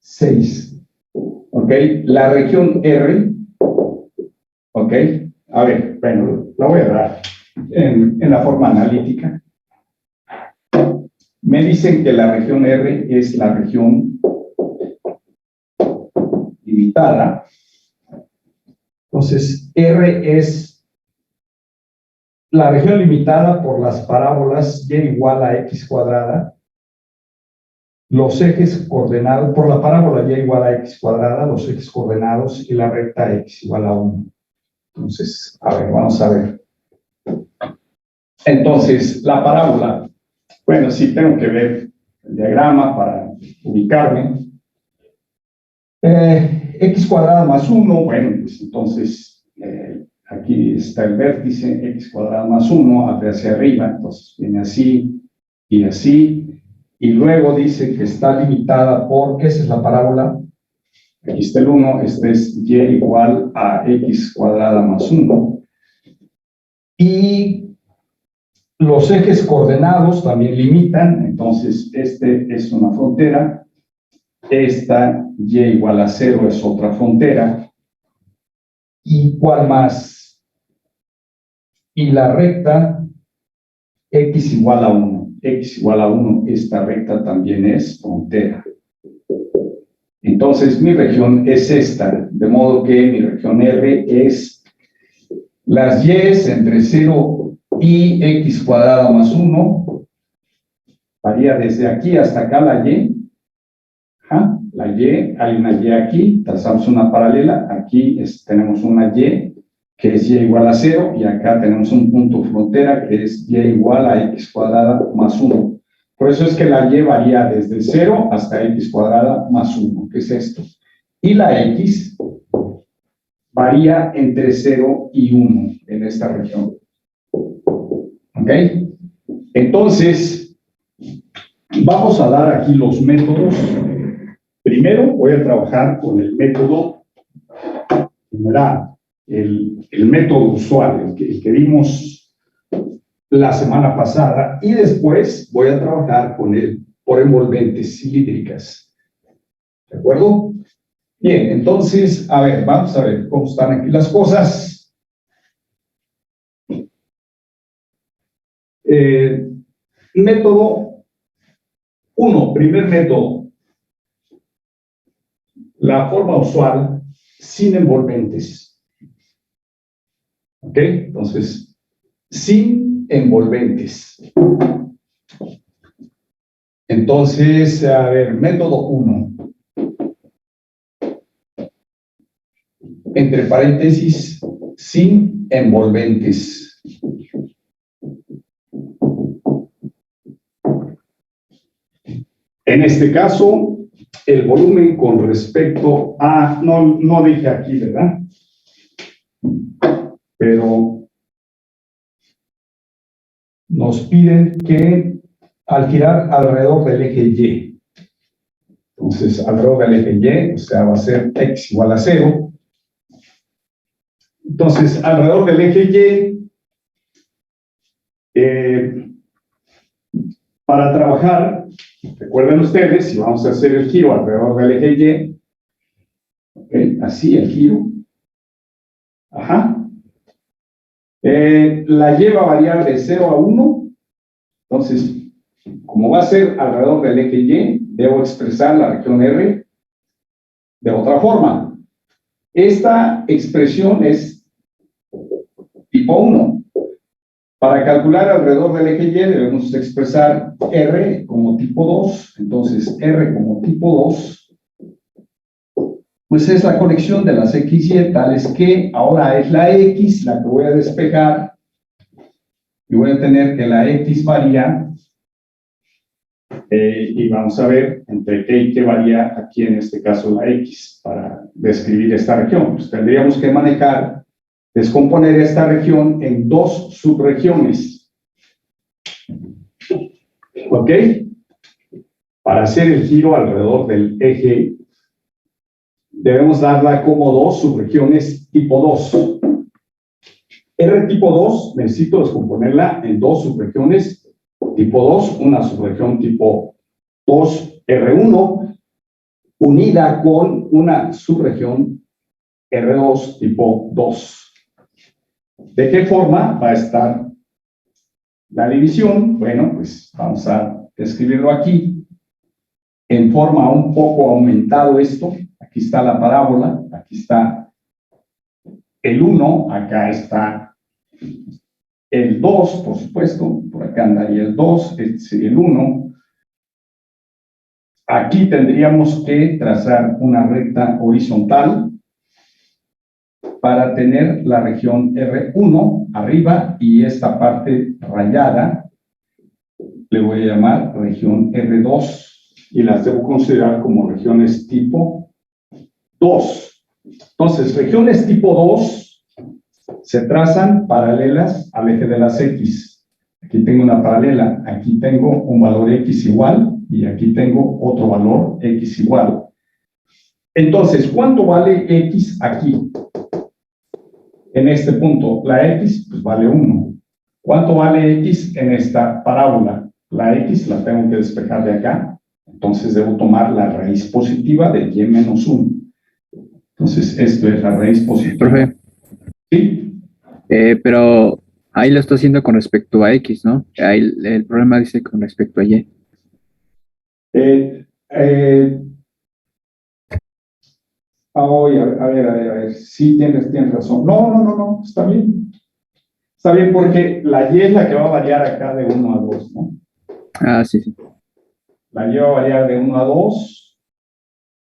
6. ¿Ok? La región R. ¿Ok? A ver, bueno, la voy a dar en la forma analítica. Me dicen que la región R es la región limitada. Entonces, R es la región limitada por las parábolas Y igual a X cuadrada, los ejes coordenados, por la parábola Y igual a X cuadrada, los ejes coordenados y la recta X igual a 1. Entonces, a ver, vamos a ver. Entonces, la parábola, bueno, sí tengo que ver el diagrama para ubicarme. X cuadrada más 1, bueno, pues entonces aquí está el vértice, X cuadrada más 1, hacia arriba, entonces viene así y así, y luego dice que está limitada por, esa es la parábola, aquí está el 1, este es Y igual a X cuadrada más 1, y los ejes coordenados también limitan, entonces este es una frontera, esta Y igual a 0 es otra frontera, ¿y cuál más? Y la recta X igual a 1. X igual a 1, esta recta también es frontera. Entonces mi región es esta, de modo que mi región R es las Y entre 0 y X cuadrada más 1, varía desde aquí hasta acá la Y. La Y, hay una Y aquí, trazamos una paralela, aquí tenemos una Y que es Y igual a 0, y acá tenemos un punto frontera que es Y igual a X cuadrada más 1. Por eso es que la y varía desde 0 hasta x cuadrada más 1, que es esto. Y la x varía entre 0 y 1 en esta región. ¿Ok? Entonces, vamos a dar aquí los métodos. Primero voy a trabajar con el método general, el método usual, el que vimos la semana pasada, y después voy a trabajar con el por envolventes cilíndricas. ¿De acuerdo? Bien, entonces, a ver, vamos a ver cómo están aquí las cosas. Método 1, primer método. La forma usual sin envolventes. ¿Ok? Entonces, sin envolventes. Entonces, a ver, método 1. Entre paréntesis, sin envolventes. En este caso, el volumen con respecto a, no dije aquí, ¿verdad? Pero nos piden que al girar alrededor del eje Y, entonces alrededor del eje Y, o sea, va a ser x igual a 0. Entonces, alrededor del eje Y, para trabajar, recuerden ustedes, si vamos a hacer el giro alrededor del eje Y, okay, así el giro, ajá. La Y va a variar de 0 a 1, entonces, como va a ser alrededor del eje Y, debo expresar la región R de otra forma. Esta expresión es tipo 1. Para calcular alrededor del eje Y debemos expresar R como tipo 2. Entonces, R como tipo 2, pues es la conexión de las XY tales que ahora es la X la que voy a despejar y voy a tener que la X varía y vamos a ver entre qué y qué varía aquí en este caso la X para describir esta región. Pues tendríamos que manejar, descomponer esta región en dos subregiones. ¿Ok? Para hacer el giro alrededor del eje, debemos darla como dos subregiones tipo 2. R tipo 2, necesito descomponerla en dos subregiones tipo 2, una subregión tipo 2 R1, unida con una subregión R2 tipo 2. ¿De qué forma va a estar la división? Bueno, pues vamos a escribirlo aquí. En forma un poco aumentado esto. Aquí está la parábola, aquí está el 1, acá está el 2, por supuesto, por acá andaría el 2, este sería el 1. Aquí tendríamos que trazar una recta horizontal para tener la región R1 arriba y esta parte rayada le voy a llamar región R2 y las debo considerar como regiones tipo 2. Entonces, regiones tipo 2 se trazan paralelas al eje de las X. Aquí tengo una paralela, aquí tengo un valor X igual y aquí tengo otro valor X igual. Entonces, ¿cuánto vale X aquí? En este punto, la X pues vale 1. ¿Cuánto vale X en esta parábola? La X la tengo que despejar de acá, entonces debo tomar la raíz positiva de Y menos 1. Entonces, esto es la raíz positiva. Profe. ¿Sí? Pero ahí lo está haciendo con respecto a X, ¿no? Ahí el problema dice con respecto a Y. A ver. Sí, tienes razón. No, está bien. Está bien porque la Y es la que va a variar acá de 1 a 2, ¿no? Ah, sí. La Y va a variar de 1 a 2.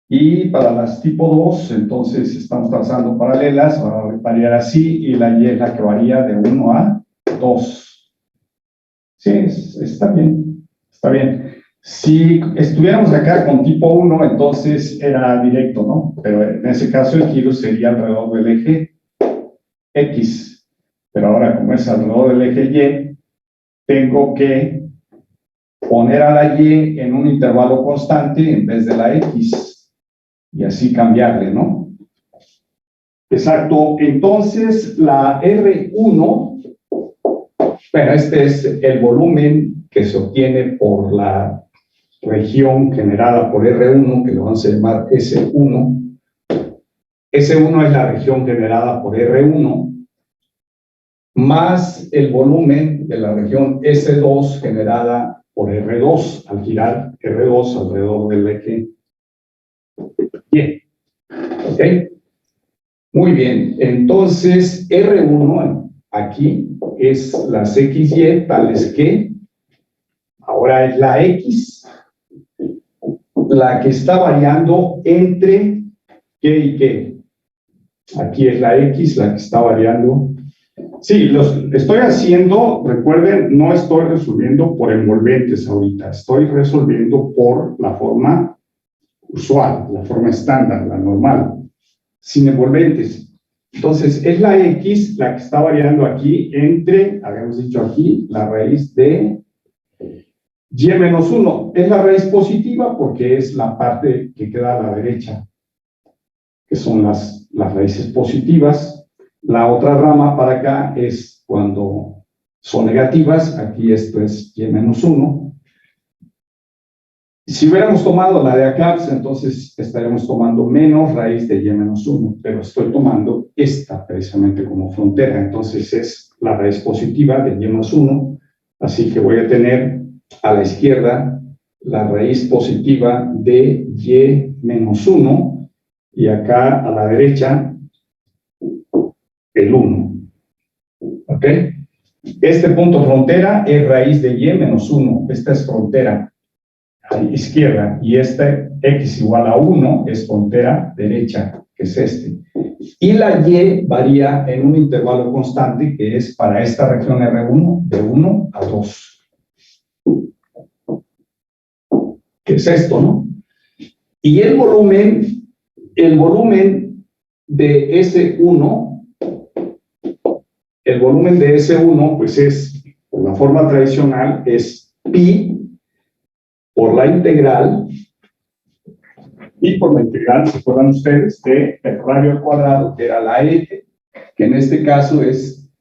Y para las tipo 2, entonces estamos trazando paralelas, va a variar así, y la Y es la que varía de 1 a 2. Sí, está bien. Está bien. Si estuviéramos acá con tipo 1, entonces era directo, ¿no? Pero en ese caso el giro sería alrededor del eje X. Pero ahora, como es alrededor del eje Y, tengo que poner a la Y en un intervalo constante en vez de la X. Y así cambiarle, ¿no? Exacto. Entonces, la R1, bueno, este es el volumen que se obtiene por la región generada por R1, que lo vamos a llamar S1. S1 es la región generada por R1, más el volumen de la región S2 generada por R2, al girar R2 alrededor del eje Y. ¿Ok? Muy bien, entonces R1 aquí es las XY tales que ahora es la X, la que está variando entre ¿qué y qué? Aquí es la X, la que está variando. Sí, los estoy haciendo, recuerden, no estoy resolviendo por envolventes ahorita, estoy resolviendo por la forma usual, la forma estándar, la normal, sin envolventes. Entonces, es la X la que está variando aquí entre, habíamos dicho aquí, la raíz de Y menos 1. Es la raíz positiva porque es la parte que queda a la derecha, que son las raíces positivas. La otra rama para acá es cuando son negativas. Aquí esto es Y menos 1. Si hubiéramos tomado la de acá, pues entonces estaríamos tomando menos raíz de Y menos 1, pero estoy tomando esta precisamente como frontera. Entonces es la raíz positiva de Y menos 1. Así que voy a tener a la izquierda la raíz positiva de Y menos 1 y acá a la derecha el 1. ¿Ok? Este punto frontera es raíz de Y menos 1. Esta es frontera izquierda y este X igual a 1 es frontera derecha, que es este. Y la Y varía en un intervalo constante que es para esta región R1 de 1 a 2. ¿Qué es esto, no? Y el volumen de S1, el volumen de S1, pues es, por la forma tradicional, es pi por la integral, y por la integral, ¿se acuerdan ustedes? De el radio al cuadrado, que era la F, que en este caso es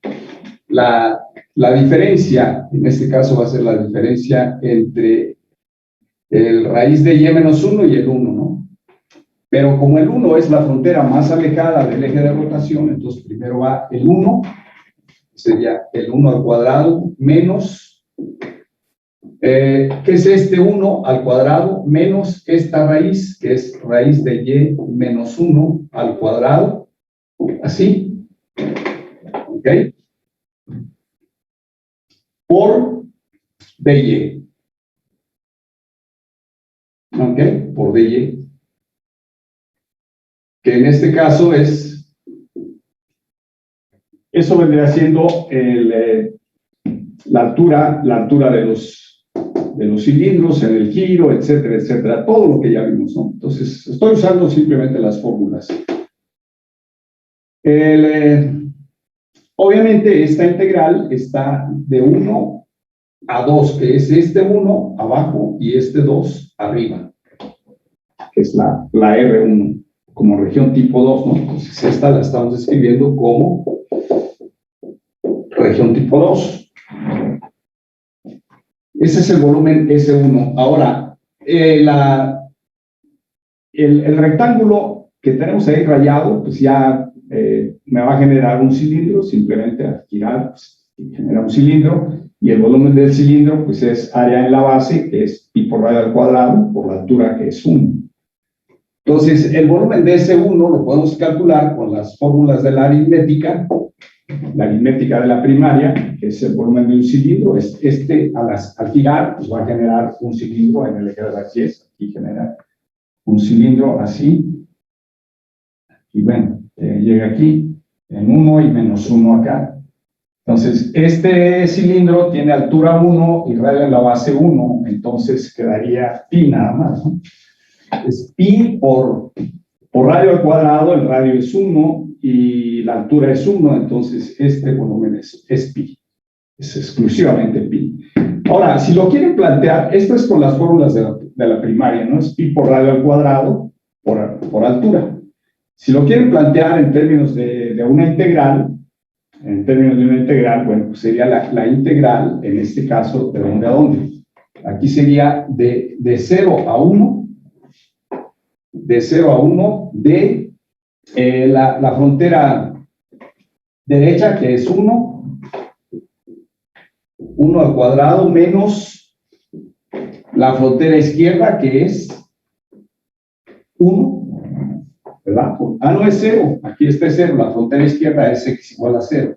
la diferencia, en este caso va a ser la diferencia entre el raíz de Y menos 1 y el 1, ¿no? Pero como el 1 es la frontera más alejada del eje de rotación, entonces primero va el 1, sería el 1 al cuadrado, menos, ¿qué es este 1 al cuadrado? Menos esta raíz, que es raíz de Y menos 1 al cuadrado, así, ¿ok? Por dy, ¿ok? Por dy, que en este caso es, eso vendría siendo la altura de los cilindros en el giro, etcétera, etcétera, todo lo que ya vimos, ¿no? Entonces, estoy usando simplemente las fórmulas. Obviamente, esta integral está de 1 a 2, que es este 1 abajo y este 2 arriba, que es la R1, como región tipo 2, ¿no? Entonces, esta la estamos escribiendo como región tipo 2. Ese es el volumen S1. Ahora, el rectángulo que tenemos ahí rayado, pues ya me va a generar un cilindro, simplemente al girar, pues, genera un cilindro, y el volumen del cilindro, pues es área en la base, que es pi por radio al cuadrado, por la altura, que es 1. Entonces, el volumen de S1 lo podemos calcular con las fórmulas de la aritmética de la primaria, que es el volumen de un cilindro, es este, al girar, pues va a generar un cilindro en el eje de las Y, aquí genera un cilindro así, y bueno, llega aquí en 1 y menos 1 acá, Entonces, este cilindro tiene altura 1 y radio en la base 1, entonces quedaría pi nada más, ¿no? Es pi por radio al cuadrado, el radio es 1 y la altura es 1, entonces este volumen es pi, es exclusivamente pi. Ahora, si lo quieren plantear, esto es con las fórmulas de la primaria, ¿no? Es pi por radio al cuadrado por altura. Si lo quieren plantear en términos de una integral, bueno, pues sería la integral, en este caso, ¿de dónde a dónde? Aquí sería de 0 a 1, de 0 a 1 de la frontera derecha, que es 1 al cuadrado, menos la frontera izquierda, que es 1, ¿verdad? No es 0, aquí está 0, la frontera izquierda es x igual a 0.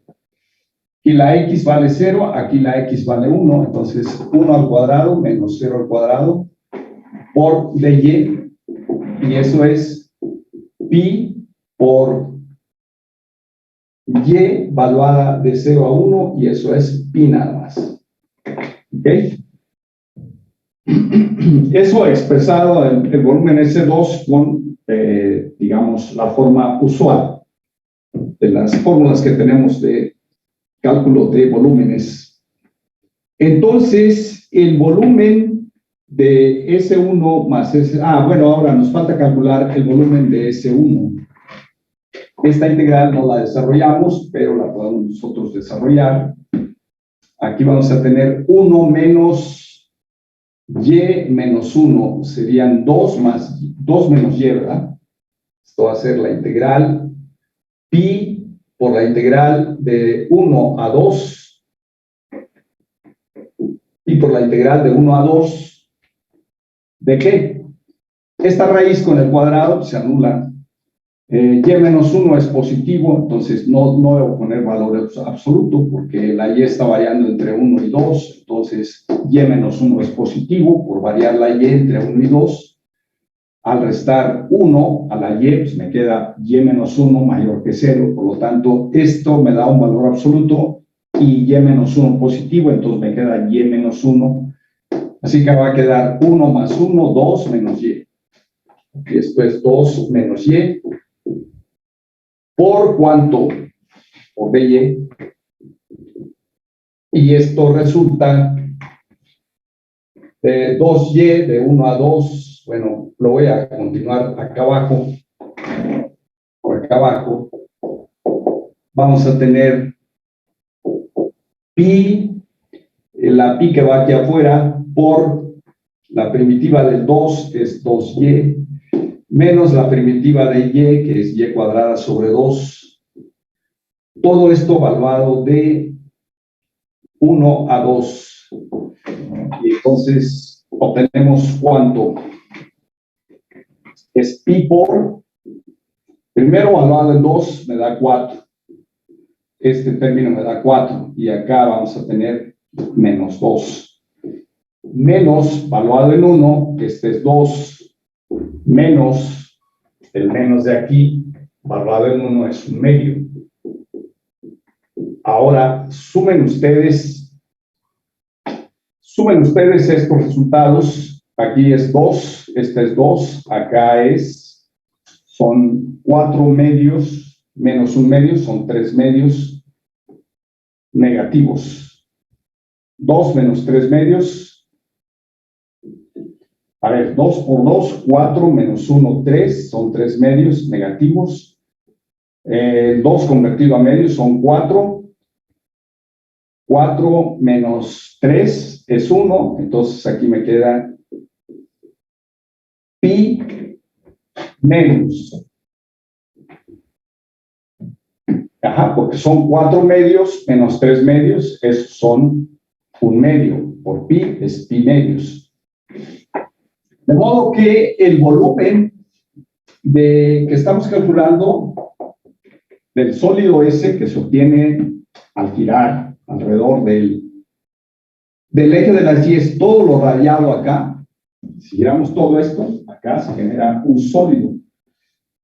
Aquí la x vale 0, aquí la x vale 1, entonces 1 al cuadrado menos 0 al cuadrado por dy, y eso es pi por y valuada de 0 a 1, y eso es pi nada más. ¿Ok? Eso expresado el volumen S2 con, digamos, la forma usual de las fórmulas que tenemos de cálculo de volúmenes. Entonces, el volumen de S1 más S... bueno, ahora nos falta calcular el volumen de S1. Esta integral no la desarrollamos, pero la podemos nosotros desarrollar. Aquí vamos a tener 1 menos y menos 1, serían 2 menos y, ¿verdad? Esto va a ser la integral pi por la integral de 1 a 2, y por la integral de 1 a 2, ¿de qué? Esta raíz con el cuadrado se anula. Y menos 1 es positivo, entonces no debo poner valor absoluto, porque la y está variando entre 1 y 2, entonces y menos 1 es positivo, por variar la y entre 1 y 2. Al restar 1 a la y, pues me queda y menos 1 mayor que 0, por lo tanto, esto me da un valor absoluto, y y menos 1 positivo, entonces me queda y menos 1, así que va a quedar 1 más 1, 2 menos y. Y esto es 2 menos y, ¿por cuánto? Por dy. Y esto resulta 2y de 1 a 2, bueno, lo voy a continuar acá abajo, por acá abajo. Vamos a tener pi, la pi que va aquí afuera, por la primitiva del 2, es 2y, menos la primitiva de y, que es y cuadrada sobre 2. Todo esto valuado de 1 a 2. Y entonces obtenemos ¿cuánto? Es pi por, primero valuado en 2 me da 4. Este término me da 4. Y acá vamos a tener menos 2. Menos valuado en 1, que este es 2, menos el menos de aquí, valuado en 1 es 1 medio. Ahora, sumen ustedes estos resultados. Aquí es 2, este es 2, acá son 4 medios, menos 1 medio, son 3 medios negativos. 2 menos 3 medios. A ver, 2 por 2, 4 menos 1, 3, son 3 medios negativos. 2 convertido a medios son 4. 4 menos 3 es 1, entonces aquí me queda pi medios. Porque son 4 medios menos 3 medios, son 1 medio. Por pi es pi medios. De modo que el volumen que estamos calculando del sólido S, que se obtiene al girar alrededor del eje de las y, es todo lo radiado acá. Si giramos todo esto, acá se genera un sólido.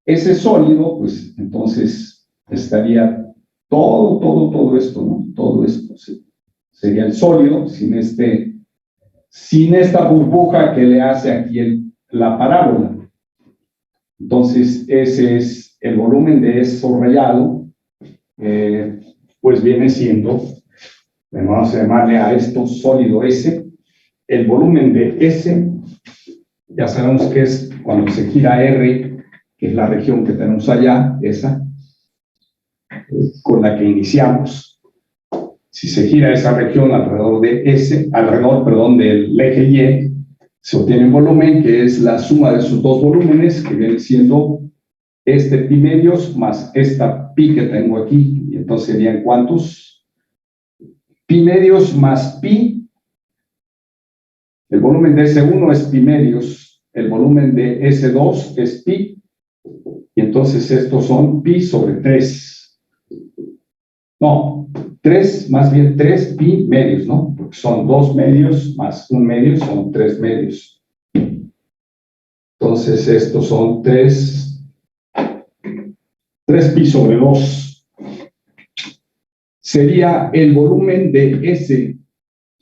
Ese sólido, pues entonces estaría todo esto, ¿no? Todo esto, sí. Sería el sólido sin esta burbuja que le hace aquí la parábola. Entonces, ese es el volumen de eso rayado, pues viene siendo, vamos a llamarle a esto sólido S. El volumen de S, ya sabemos que es cuando se gira R, que es la región que tenemos allá, esa, con la que iniciamos. Si se gira esa región alrededor de S, perdón, del eje Y, se obtiene un volumen que es la suma de esos dos volúmenes, que viene siendo este pi medios más esta pi que tengo aquí. Y entonces serían ¿cuántos? Pi medios más pi. El volumen de S1 es pi medios, el volumen de S2 es pi, y entonces estos son pi sobre 3. No, 3, más bien 3 pi medios, ¿no? Porque son 2 medios más 1 medio, son 3 medios. Entonces estos son 3 pi sobre 2. Sería el volumen de S.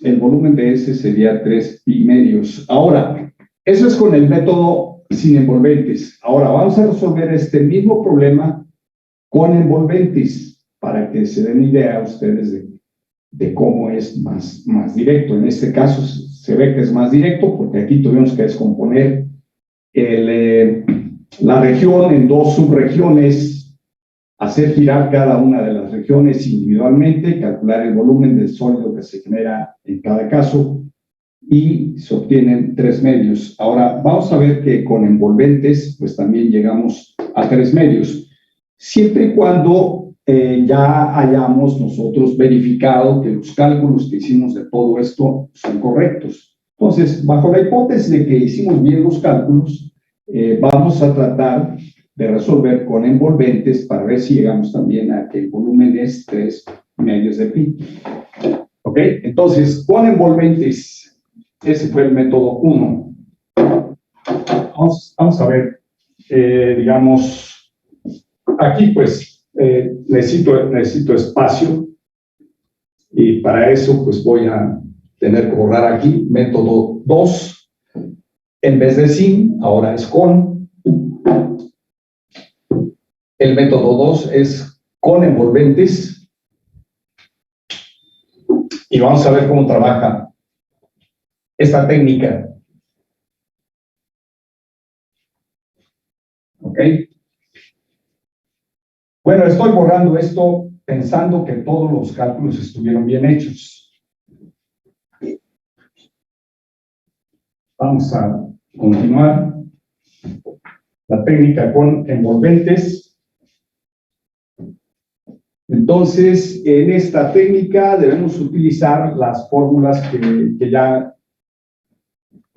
El volumen de S sería 3 pi medios. Ahora, eso es con el método sin envolventes. Ahora vamos a resolver este mismo problema con envolventes para que se den idea ustedes de cómo es más directo. En este caso se ve que es más directo porque aquí tuvimos que descomponer la región en dos subregiones, hacer girar cada una de las regiones individualmente, calcular el volumen del sólido que se genera en cada caso y se obtienen 3 medios. Ahora vamos a ver que con envolventes pues también llegamos a 3 medios, siempre y cuando ya hayamos nosotros verificado que los cálculos que hicimos de todo esto son correctos. Entonces, bajo la hipótesis de que hicimos bien los cálculos, vamos a tratar de resolver con envolventes para ver si llegamos también a que el volumen es 3 medios de pi. ¿Ok? Entonces, con envolventes, ese fue el método 1. Vamos a ver, digamos, aquí pues necesito espacio y para eso pues voy a tener que borrar aquí método 2. En vez de sin, ahora es con. El método 2 es con envolventes. Y vamos a ver cómo trabaja esta técnica. ¿Ok? Bueno, estoy borrando esto pensando que todos los cálculos estuvieron bien hechos. Vamos a continuar la técnica con envolventes. Entonces, en esta técnica debemos utilizar las fórmulas que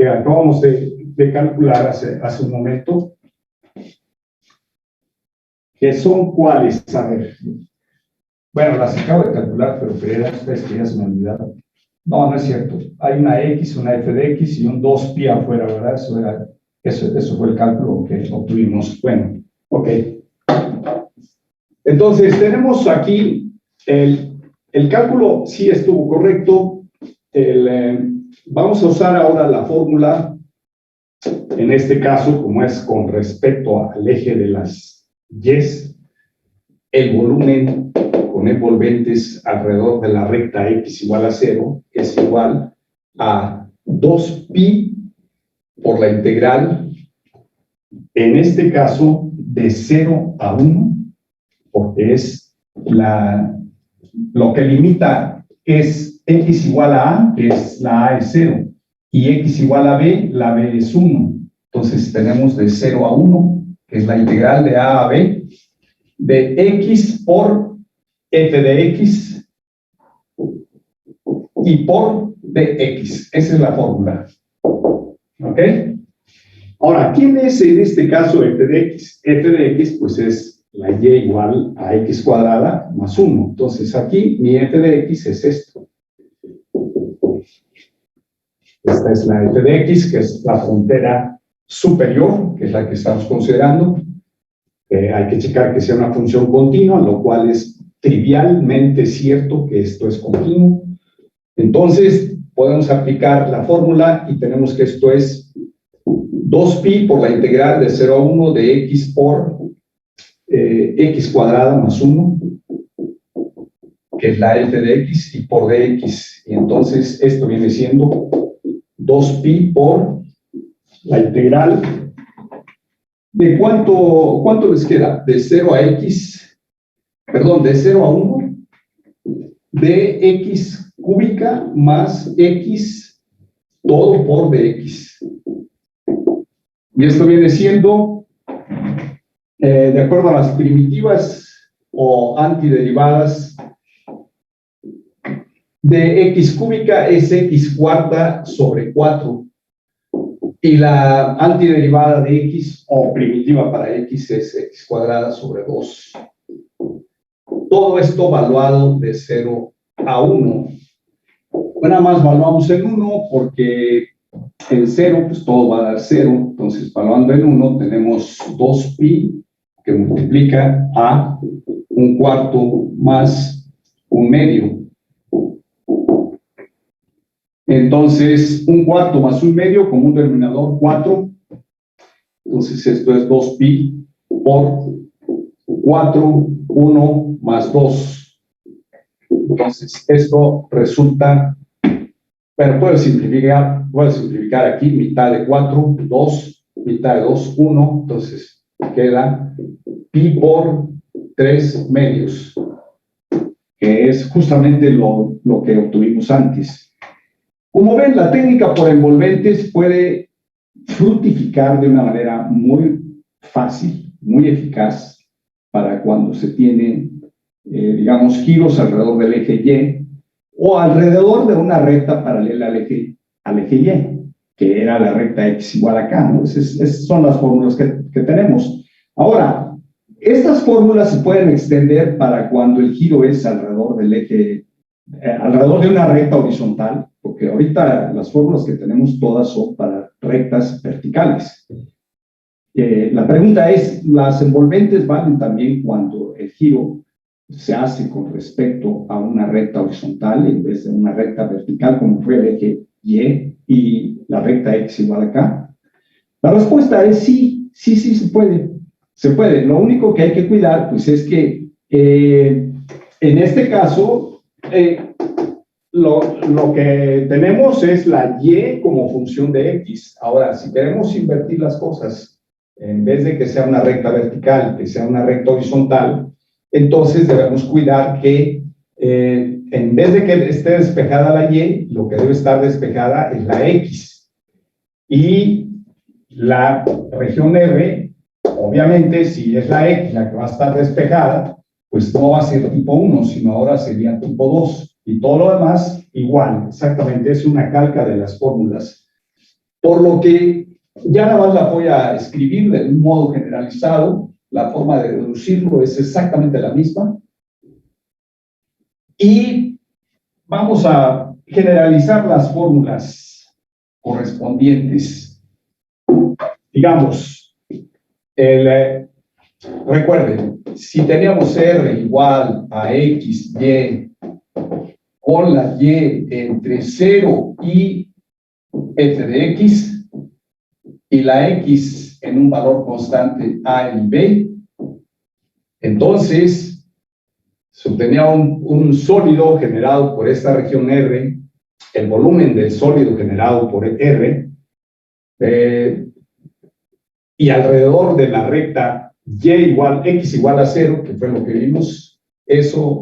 acabamos de calcular hace un momento. ¿Que son cuáles? A ver. Bueno, las acabo de calcular, pero creerán ustedes que ya se me olvidaron. No, no es cierto. Hay una X, una F de X y un 2pi afuera, ¿verdad? Eso fue el cálculo que obtuvimos. Bueno, ok. Entonces, tenemos aquí el cálculo, sí estuvo correcto. Vamos a usar ahora la fórmula, en este caso, como es con respecto al eje de las Y's, el volumen con envolventes alrededor de la recta X igual a 0 es igual a 2pi por la integral, en este caso, de 0 a 1, porque es lo que limita es x igual a a, que es la a es 0, y x igual a b, la b es 1. Entonces tenemos de 0 a 1, que es la integral de a b, de x por f de x y por dx. Esa es la fórmula. ¿Ok? Ahora, ¿quién es en este caso f de x? F de x, pues es la y igual a x cuadrada más 1. Entonces, aquí mi f de x es esto. Esta es la f de x, que es la frontera superior, que es la que estamos considerando. Hay que checar que sea una función continua, lo cual es trivialmente cierto que esto es continuo. Entonces, podemos aplicar la fórmula y tenemos que esto es 2pi por la integral de 0 a 1 de x por x cuadrada más 1, que es la f de x, y por dx. Y entonces esto viene siendo 2pi por la integral de ¿cuánto les queda? De 0 a x, perdón, de 0 a 1, de x cúbica más x todo por dx. Y esto viene siendo, de acuerdo a las primitivas o antiderivadas, de x cúbica es x cuarta sobre 4. Y la antiderivada de x, o primitiva para x, es x cuadrada sobre 2. Todo esto valuado de 0 a 1. Nada más valuamos en 1 porque en 0, pues todo va a dar 0. Entonces, valuando en 1, tenemos 2pi que multiplica a 1/4 más 1/2. Entonces, 1/4 más 1/2, como un denominador 4. Entonces, esto es 2pi por 4, 1 más 2. Entonces, esto resulta, bueno, puedo simplificar aquí, mitad de 4, 2, mitad de 2, 1. Entonces, queda pi por 3 medios, que es justamente lo que obtuvimos antes. Como ven, la técnica por envolventes puede fructificar de una manera muy fácil, muy eficaz, para cuando se tiene, digamos, giros alrededor del eje Y o alrededor de una recta paralela al eje Y, que era la recta x igual a k, ¿no? Esas son las fórmulas que tenemos. Ahora, estas fórmulas se pueden extender para cuando el giro es alrededor del eje, alrededor de una recta horizontal, porque ahorita las fórmulas que tenemos todas son para rectas verticales. La pregunta es, ¿las envolventes valen también cuando el giro se hace con respecto a una recta horizontal en vez de una recta vertical, como fue el eje Y la recta x igual a k? La respuesta es sí, se puede. Se puede. Lo único que hay que cuidar, pues, es que en este caso, lo que tenemos es la y como función de x. Ahora, si queremos invertir las cosas, en vez de que sea una recta vertical, que sea una recta horizontal, entonces debemos cuidar que en vez de que esté despejada la y, lo que debe estar despejada es la x. Y la región R, obviamente, si es la x la que va a estar despejada, pues no va a ser tipo 1, sino ahora sería tipo 2. Y todo lo demás igual, exactamente, es una calca de las fórmulas. Por lo que ya nada más la voy a escribir de un modo generalizado. La forma de deducirlo es exactamente la misma. Y vamos a generalizar las fórmulas correspondientes. Digamos, recuerden, si teníamos R igual a X, Y, con la Y entre 0 y f de X, y la X en un valor constante A y B, entonces se obtenía un sólido generado por esta región R, el volumen del sólido generado por R, y alrededor de la recta X igual a 0, que fue lo que vimos, eso,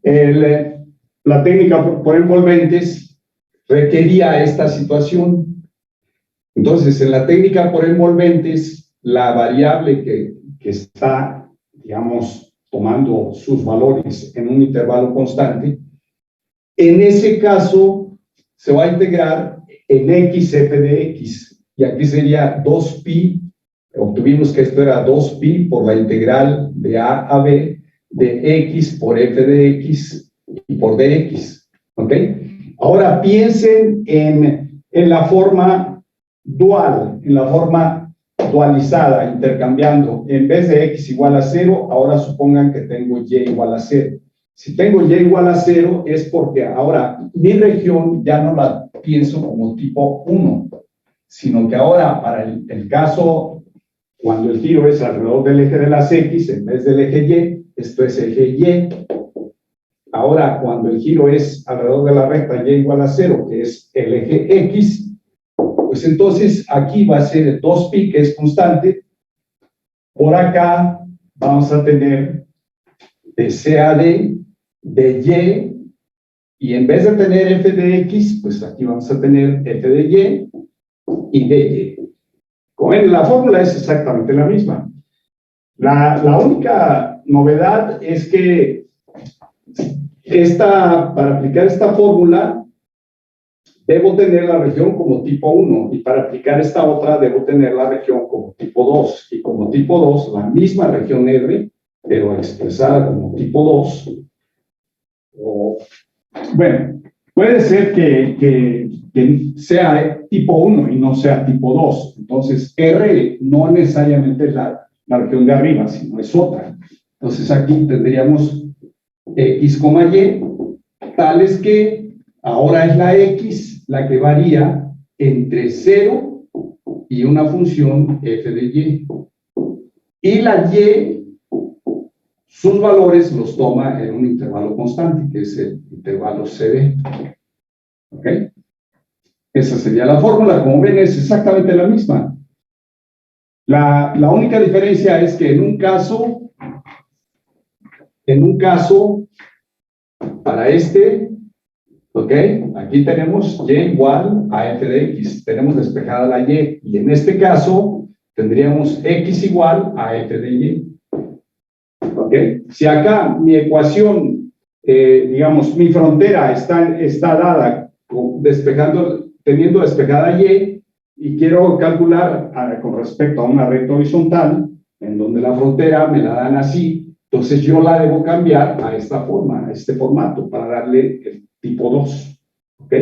la técnica por envolventes requería esta situación. Entonces, en la técnica por envolventes, la variable que está, digamos, tomando sus valores en un intervalo constante, en ese caso se va a integrar en x f de x, y aquí sería 2pi, obtuvimos que esto era 2pi por la integral de a a b de x por f de x y por dx, ¿ok? Ahora piensen en la forma dual, en la forma actualizada, intercambiando, en vez de x igual a 0, ahora supongan que tengo y igual a 0. Si tengo y igual a 0 es porque ahora mi región ya no la pienso como tipo 1, sino que ahora para el caso, cuando el giro es alrededor del eje de las x en vez del eje y, esto es eje y. Ahora, cuando el giro es alrededor de la recta y igual a 0, que es el eje x, pues entonces aquí va a ser 2pi, que es constante. Por acá vamos a tener de C a D, de y en vez de tener f de x, pues aquí vamos a tener f de y de y. Como ven, la fórmula es exactamente la misma. La única novedad es que para aplicar esta fórmula, debo tener la región como tipo 1, y para aplicar esta otra, debo tener la región como tipo 2, y como tipo 2, la misma región R, pero expresada como tipo 2, bueno, puede ser que sea tipo 1 y no sea tipo 2, entonces R no necesariamente es la región de arriba, sino es otra. Entonces aquí tendríamos x, y, tales que ahora es la x la que varía entre 0 y una función f de y. Y la y, sus valores los toma en un intervalo constante, que es el intervalo CD. ¿Ok? Esa sería la fórmula. Como ven, es exactamente la misma. La única diferencia es que en un caso, para ¿ok? Aquí tenemos y igual a f de x. Tenemos despejada la y. Y en este caso, tendríamos x igual a f de y. ¿Ok? Si acá mi ecuación, digamos, mi frontera está dada teniendo despejada y quiero calcular con respecto a una recta horizontal, en donde la frontera me la dan así, entonces yo la debo cambiar a esta forma, a este formato, para darle el tipo 2. ¿Ok?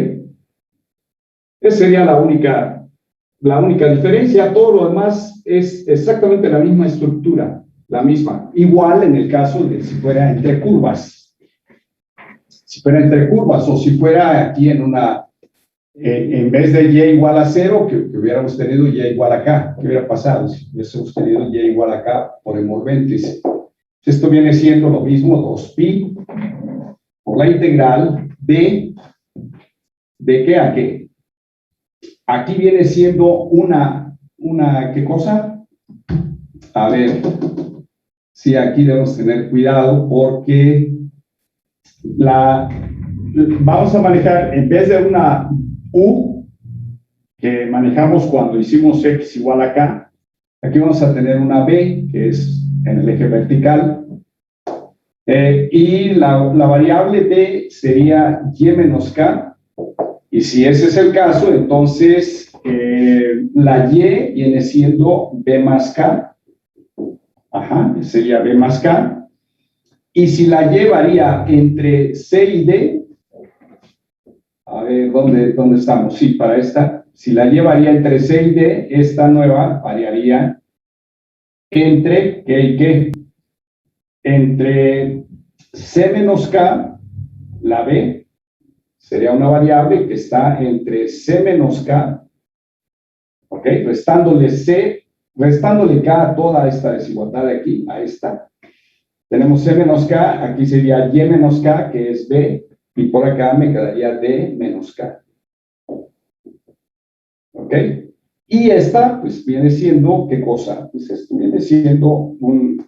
Esa sería la única diferencia. Todo lo demás es exactamente la misma estructura, la misma. Igual en el caso de si fuera entre curvas. Si fuera entre curvas, o si fuera aquí en vez de y igual a 0, que hubiéramos tenido y igual acá. ¿Qué hubiera pasado si hubiésemos tenido y igual acá por envolventes? Esto viene siendo lo mismo, 2pi por la integral ¿de qué a qué? Aquí viene siendo ¿qué cosa? A ver, sí, aquí debemos tener cuidado porque vamos a manejar, en vez de una U que manejamos cuando hicimos X igual a K, aquí vamos a tener una B, que es en el eje vertical, y la variable B sería Y menos K, y si ese es el caso, entonces la Y viene siendo B más K, sería B más K, y si la Y varía entre C y D, a ver, ¿dónde estamos? Sí, para esta, si la Y varía entre C y D, esta nueva variaría entre, ¿qué y qué? Entre C menos K, la B, sería una variable que está entre C menos K, ¿ok? Restándole K a toda esta desigualdad de aquí, a esta. Tenemos C menos K, aquí sería Y menos K, que es B, y por acá me quedaría D menos K. ¿Ok? Y esta, pues, viene siendo, ¿qué cosa? Pues esto viene siendo una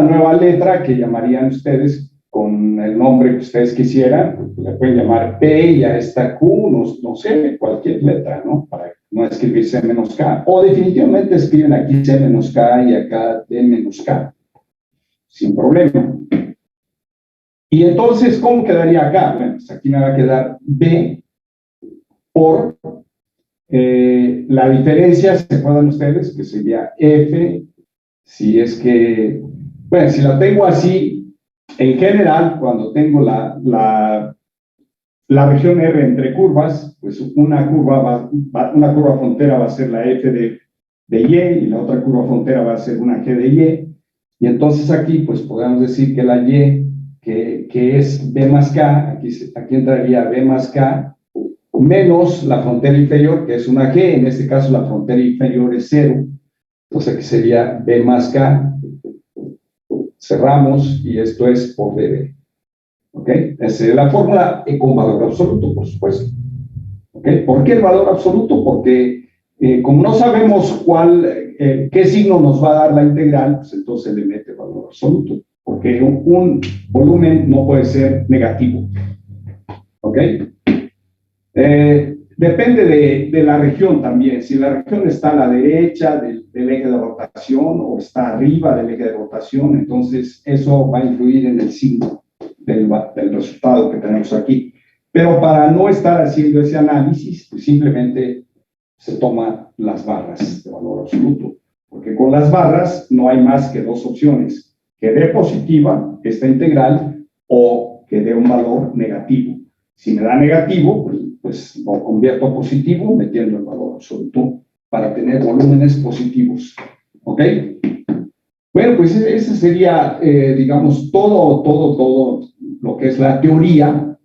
nueva letra que llamarían ustedes con el nombre que ustedes quisieran. Le pueden llamar P y a esta Q, no sé, cualquier letra, ¿no? Para no escribir C menos K. O definitivamente escriben aquí C menos K y acá D menos K. Sin problema. Y entonces, ¿cómo quedaría acá? Bueno, pues aquí me va a quedar B por la diferencia, ¿se acuerdan ustedes? Que sería F, si es que, bueno, si la tengo así, en general, cuando tengo la La región R entre curvas, pues una curva frontera va a ser la F de Y y la otra curva frontera va a ser una G de Y. Y entonces aquí pues podemos decir que la Y, que es B más K, aquí entraría B más K, menos la frontera inferior, que es una G, en este caso la frontera inferior es 0. Entonces aquí sería B más K, cerramos y esto es por DB. ¿Ok? Esa es la fórmula con valor absoluto, por supuesto. ¿Ok? ¿Por qué el valor absoluto? Porque como no sabemos qué signo nos va a dar la integral, pues entonces le mete valor absoluto, porque un volumen no puede ser negativo. ¿Ok? Depende de la región también. Si la región está a la derecha del eje de rotación o está arriba del eje de rotación, entonces eso va a influir en el signo del resultado que tenemos aquí. Pero para no estar haciendo ese análisis, pues simplemente se toman las barras de valor absoluto, porque con las barras no hay más que dos opciones: que dé positiva esta integral o que dé un valor negativo. Si me da negativo, pues lo convierto a positivo metiendo el valor absoluto para tener volúmenes positivos. ¿Ok? Bueno, pues ese sería, digamos, todo lo que es la teoría,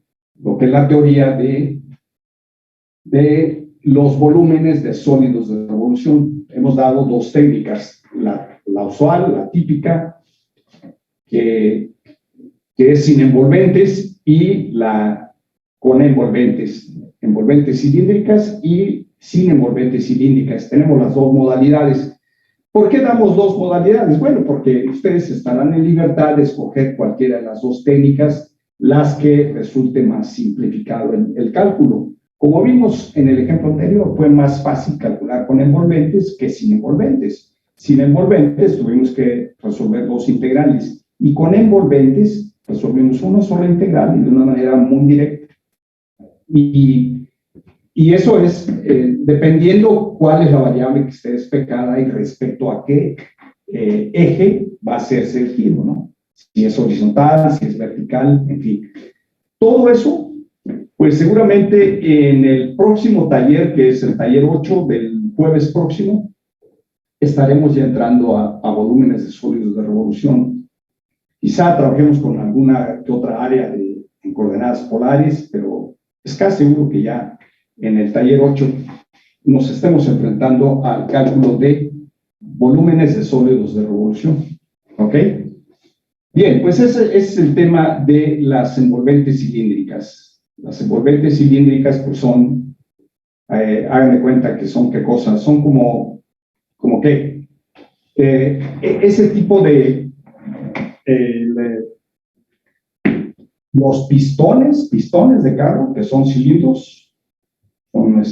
de los volúmenes de sólidos de revolución. Hemos dado dos técnicas, la usual, la típica, que es sin envolventes, y la con envolventes cilíndricas y sin envolventes cilíndricas. Tenemos las dos modalidades. ¿Por qué damos dos modalidades? Bueno, porque ustedes estarán en libertad de escoger cualquiera de las dos técnicas, las que resulte más simplificado el cálculo. Como vimos en el ejemplo anterior, fue más fácil calcular con envolventes que sin envolventes. Sin envolventes tuvimos que resolver dos integrales, y con envolventes resolvimos una sola integral y de una manera muy directa. Y eso es dependiendo cuál es la variable que esté despejada y respecto a qué eje va a hacerse el giro, ¿no? Si es horizontal, si es vertical, en fin. Todo eso, pues seguramente en el próximo taller, que es el taller 8 del jueves próximo, estaremos ya entrando a volúmenes de sólidos de revolución. Quizá trabajemos con alguna que otra área en coordenadas polares, pero es casi seguro que ya en el taller 8 nos estemos enfrentando al cálculo de volúmenes de sólidos de revolución. ¿Ok? Bien, pues ese es el tema de las envolventes cilíndricas. Las envolventes cilíndricas pues son, hagan de cuenta que son qué cosas, son como qué, ese tipo de los pistones de carro, que son cilindros. Son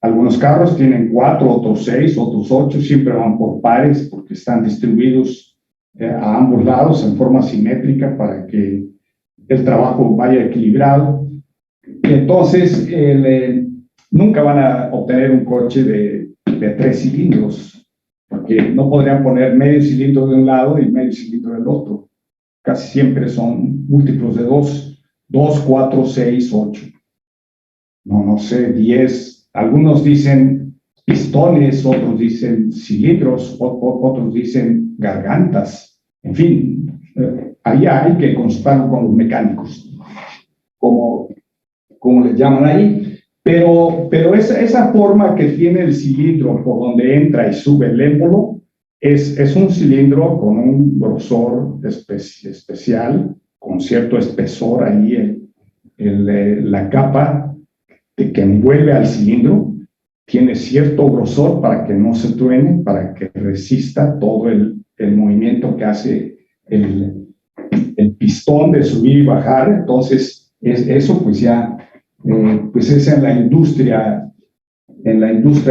algunos carros tienen 4, otros 6, otros 8, siempre van por pares porque están distribuidos a ambos lados en forma simétrica para que el trabajo vaya equilibrado. Y entonces nunca van a obtener un coche de 3 cilindros, porque no podrían poner medio cilindro de un lado y medio cilindro del otro. Casi siempre son múltiplos de 2, 4, 6, 8. No sé, 10. Algunos dicen pistones, otros dicen cilindros, otros dicen gargantas. En fin, ahí hay que consultar con los mecánicos, como les llaman ahí. Pero esa forma que tiene el cilindro por donde entra y sube el émbolo es un cilindro con un grosor especial, con cierto espesor ahí. La capa que envuelve al cilindro tiene cierto grosor para que no se truene, para que resista todo el movimiento que hace el pistón de subir y bajar. Entonces, eso pues ya, pues es en la industria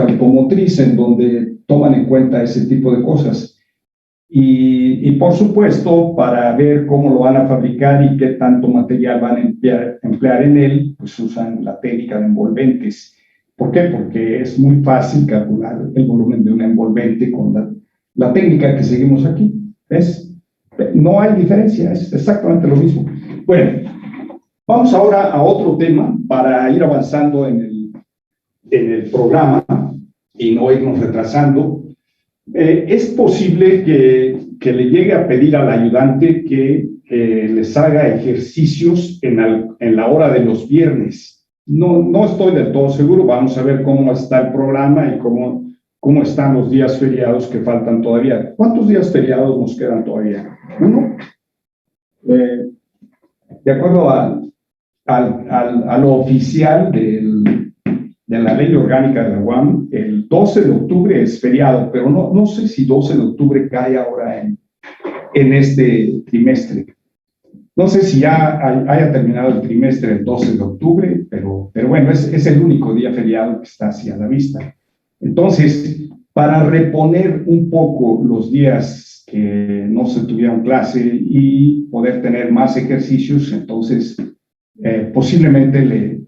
automotriz en donde toman en cuenta ese tipo de cosas. Y por supuesto, para ver cómo lo van a fabricar y qué tanto material van a emplear en él, pues usan la técnica de envolventes. ¿Por qué? Porque es muy fácil calcular el volumen de una envolvente con la técnica que seguimos aquí. ¿Ves? No hay diferencia, es exactamente lo mismo. Bueno, Vamos ahora a otro tema para ir avanzando en el programa y no irnos retrasando. Es posible que le llegue a pedir al ayudante que les haga ejercicios en la hora de los viernes. No estoy del todo seguro. Vamos a ver cómo está el programa y cómo están los días feriados que faltan todavía. ¿Cuántos días feriados nos quedan todavía? ¿Uno? De acuerdo a lo oficial de la ley orgánica de la UAM, el 12 de octubre es feriado, pero no sé si 12 de octubre cae ahora en este trimestre. No sé si ya haya terminado el trimestre el 12 de octubre, pero bueno, es el único día feriado que está así a la vista. Entonces, para reponer un poco los días que no se tuvieron clase y poder tener más ejercicios, entonces posiblemente le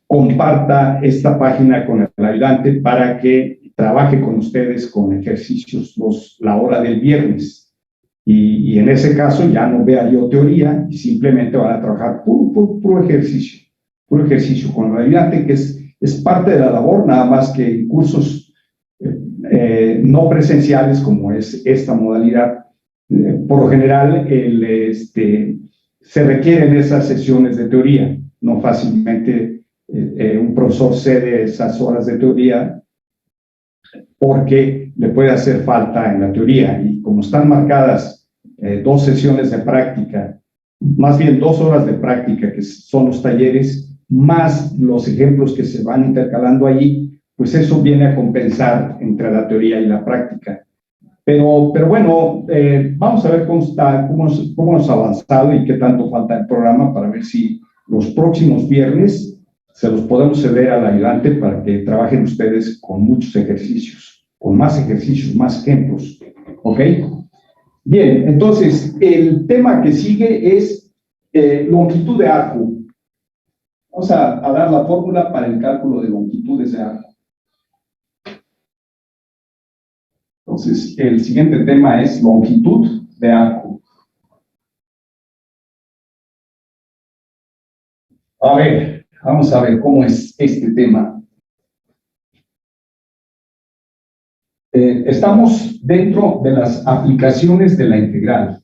comparta esta página con el ayudante para que trabaje con ustedes con ejercicios la hora del viernes. Y en ese caso ya no vea yo teoría y simplemente van a trabajar puro ejercicio con el ayudante, que es parte de la labor, nada más que en cursos no presenciales como es esta modalidad. Por lo general se requieren esas sesiones de teoría, no fácilmente un profesor cede esas horas de teoría porque le puede hacer falta en la teoría, y como están marcadas 2 sesiones de práctica, más bien 2 horas de práctica, que son los talleres, más los ejemplos que se van intercalando allí, pues eso viene a compensar entre la teoría y la práctica. Pero bueno, vamos a ver cómo nos ha avanzado y qué tanto falta el programa para ver si los próximos viernes se los podemos ceder al ayudante para que trabajen ustedes con muchos ejercicios, con más ejercicios, más ejemplos. ¿Ok? Bien, entonces, el tema que sigue es longitud de arco. Vamos a dar la fórmula para el cálculo de longitudes de arco. Entonces, el siguiente tema es longitud de arco. A ver, vamos a ver cómo es este tema. Estamos dentro de las aplicaciones de la integral.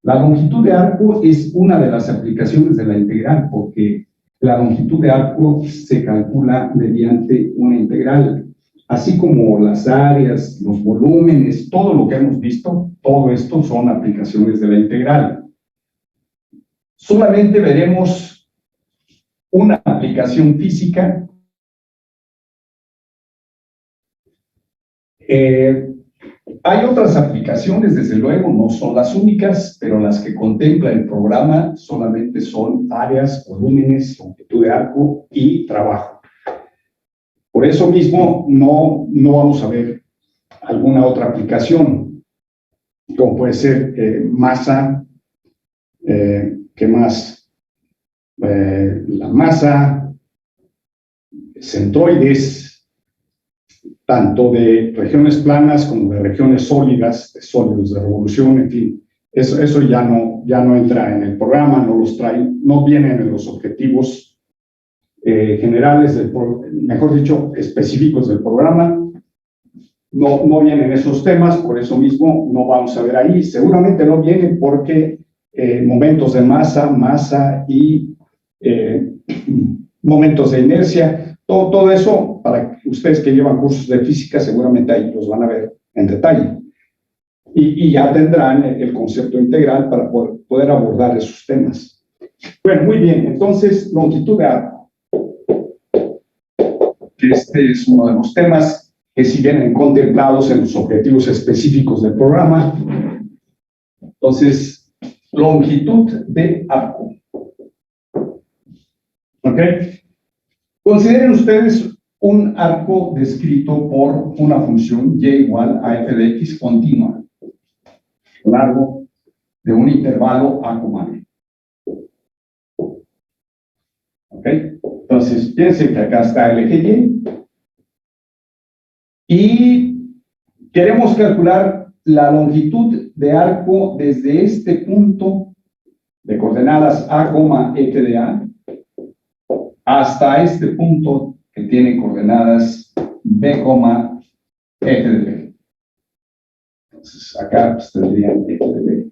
La longitud de arco es una de las aplicaciones de la integral, porque la longitud de arco se calcula mediante una integral, así como las áreas, los volúmenes, todo lo que hemos visto, todo esto son aplicaciones de la integral. Solamente veremos una aplicación física. Hay otras aplicaciones, desde luego, no son las únicas, pero las que contempla el programa solamente son áreas, volúmenes, longitud de arco y trabajo. Por eso mismo no vamos a ver alguna otra aplicación, como puede ser masa, ¿qué más? La masa, centroides, tanto de regiones planas como de regiones sólidas, de sólidos de revolución, en fin. Eso ya no entra en el programa, no los trae, no vienen en los objetivos generales, mejor dicho, específicos del programa. No vienen esos temas, por eso mismo no vamos a ver ahí. Seguramente no vienen porque momentos de masa y momentos de inercia, todo eso, para ustedes que llevan cursos de física, seguramente ahí los van a ver en detalle. Y ya tendrán el concepto integral para poder abordar esos temas. Bueno, muy bien, entonces, longitud de arco. Este es uno de los temas que sí vienen contemplados en los objetivos específicos del programa. Entonces, longitud de arco. ¿Ok? Consideren ustedes un arco descrito por una función y igual a f de x continua, largo de un intervalo a, b. ¿Ok? Entonces, piensen que acá está el eje y queremos calcular la longitud de arco desde este punto de coordenadas A, f de A, hasta este punto que tiene coordenadas B, f de B. Entonces, acá pues, tendrían f de B.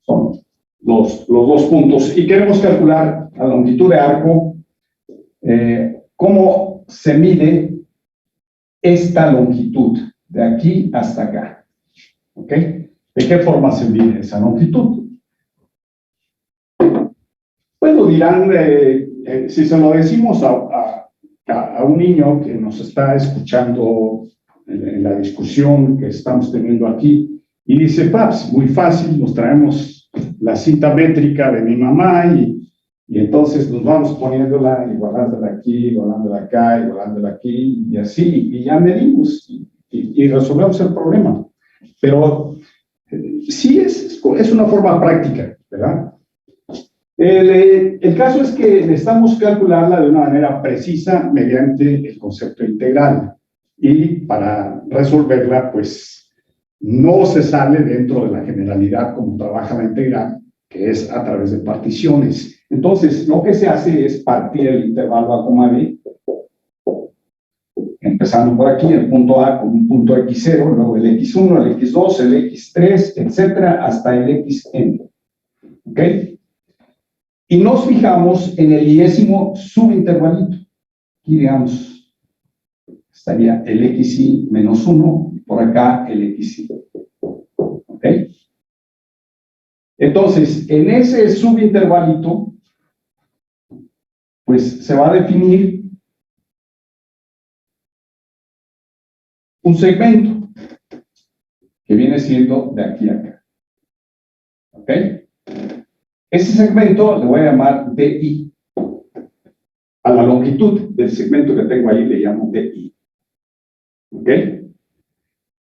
Son los dos puntos. Y queremos calcular la longitud de arco, cómo se mide esta longitud, de aquí hasta acá. ¿Ok? ¿De qué forma se mide esa longitud? Bueno, dirán, si se lo decimos a un niño que nos está escuchando en la discusión que estamos teniendo aquí, y dice, paps, muy fácil, nos traemos la cinta métrica de mi mamá y entonces nos vamos poniéndola, igualándola aquí, igualándola acá, igualándola aquí, y así, y ya medimos y resolvemos el problema. Pero sí es una forma práctica, ¿verdad? El caso es que necesitamos calcularla de una manera precisa mediante el concepto integral. Y para resolverla, pues, no se sale dentro de la generalidad como trabaja la integral, que es a través de particiones. Entonces, lo que se hace es partir el intervalo A, B, empezando por aquí, el punto A con un punto X0, luego el X1, el X2, el X3, etcétera, hasta el Xn. ¿Ok? Y nos fijamos en el 10º subintervalito. Aquí, digamos, estaría el XI menos 1, por acá el XI. ¿Ok? Entonces, en ese subintervalito, pues se va a definir un segmento que viene siendo de aquí a acá. ¿Ok? Ese segmento le voy a llamar DI. A la longitud del segmento que tengo ahí le llamo DI. ¿Ok?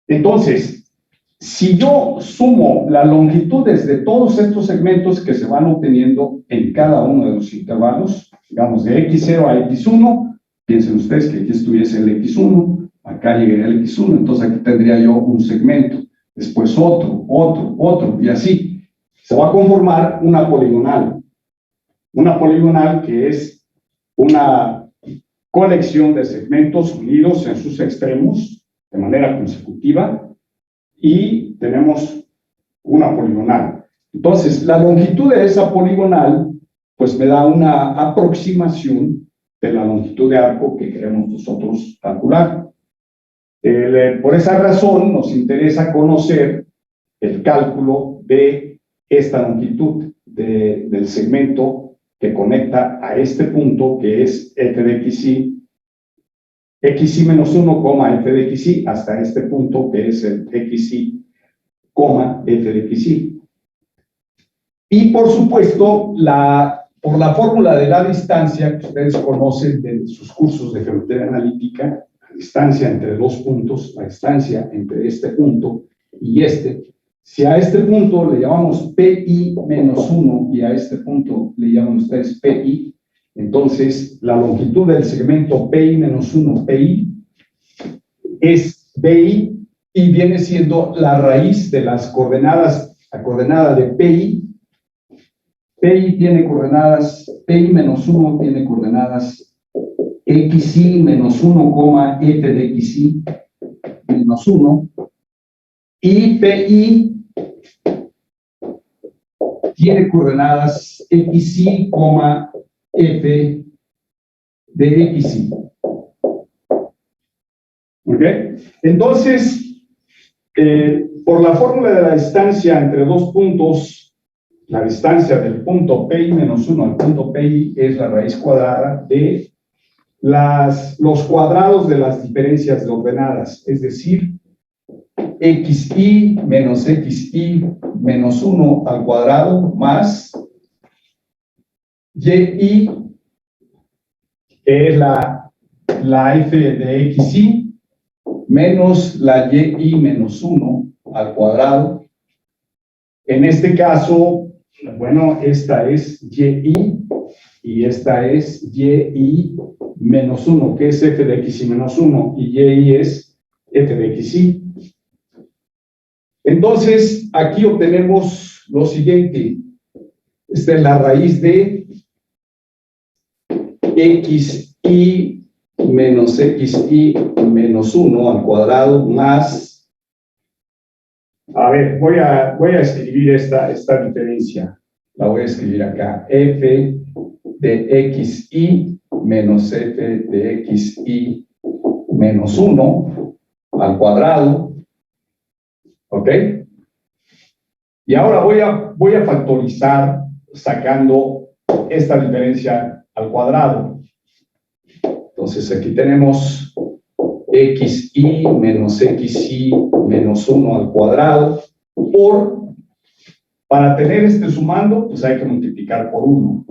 Entonces, si yo sumo las longitudes de todos estos segmentos que se van obteniendo en cada uno de los intervalos, digamos de X0 a X1, piensen ustedes que aquí estuviese el X1, acá llegaría el X1, entonces aquí tendría yo un segmento, después otro, y así. Se va a conformar una poligonal que es una colección de segmentos unidos en sus extremos de manera consecutiva y tenemos una poligonal. Entonces, la longitud de esa poligonal pues me da una aproximación de la longitud de arco que queremos nosotros calcular. Por esa razón nos interesa conocer el cálculo de esta longitud del segmento que conecta a este punto que es f de xy, xy menos 1, f de xy, hasta este punto que es el xy, f de xy. Y por supuesto, por la fórmula de la distancia que ustedes conocen de sus cursos de geometría analítica, la distancia entre dos puntos, la distancia entre este punto y este. Si a este punto le llamamos PI menos 1 y a este punto le llaman ustedes PI, entonces la longitud del segmento PI menos 1, PI, es BI y viene siendo la raíz de las coordenadas, la coordenada de PI. PI tiene coordenadas, PI menos 1 tiene coordenadas XY menos 1, F de XY menos 1. Y PI tiene coordenadas XY, F de XY. ¿Ok? Entonces, por la fórmula de la distancia entre dos puntos, la distancia del punto PI menos 1 al punto PI es la raíz cuadrada de los cuadrados de las diferencias de ordenadas, es decir, XY menos XY menos 1 al cuadrado más YI, que es la F de XY, menos la YI menos 1 al cuadrado. En este caso, bueno, esta es YI y esta es YI menos 1, que es F de XY menos 1, y YI es F de XY. Entonces, aquí obtenemos lo siguiente. Esta es la raíz de xi menos xi menos 1 al cuadrado más... A ver, voy a escribir esta diferencia. La voy a escribir acá. F de xi menos f de xi menos 1 al cuadrado. ¿Ok? Y ahora voy a factorizar sacando esta diferencia al cuadrado. Entonces aquí tenemos xi menos xi menos 1 al cuadrado para tener este sumando, pues hay que multiplicar por 1.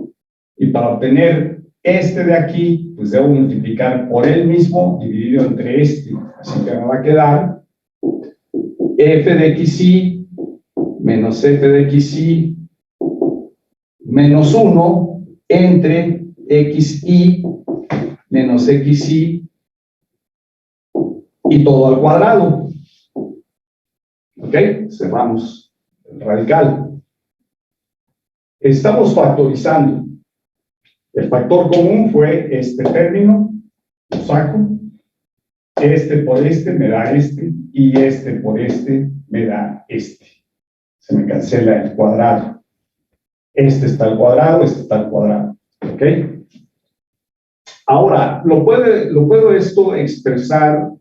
Y para obtener este de aquí, pues debo multiplicar por él mismo dividido entre este. Así que me va a quedar f de xi menos f de xi menos 1 entre xi menos xi y todo al cuadrado. ¿Ok? Cerramos el radical. Estamos factorizando. El factor común fue este término, lo saco. Este por este me da este, y este por este me da este. Se me cancela el cuadrado. Este está al cuadrado, este está al cuadrado. ¿Ok? Ahora, lo puedo esto expresar,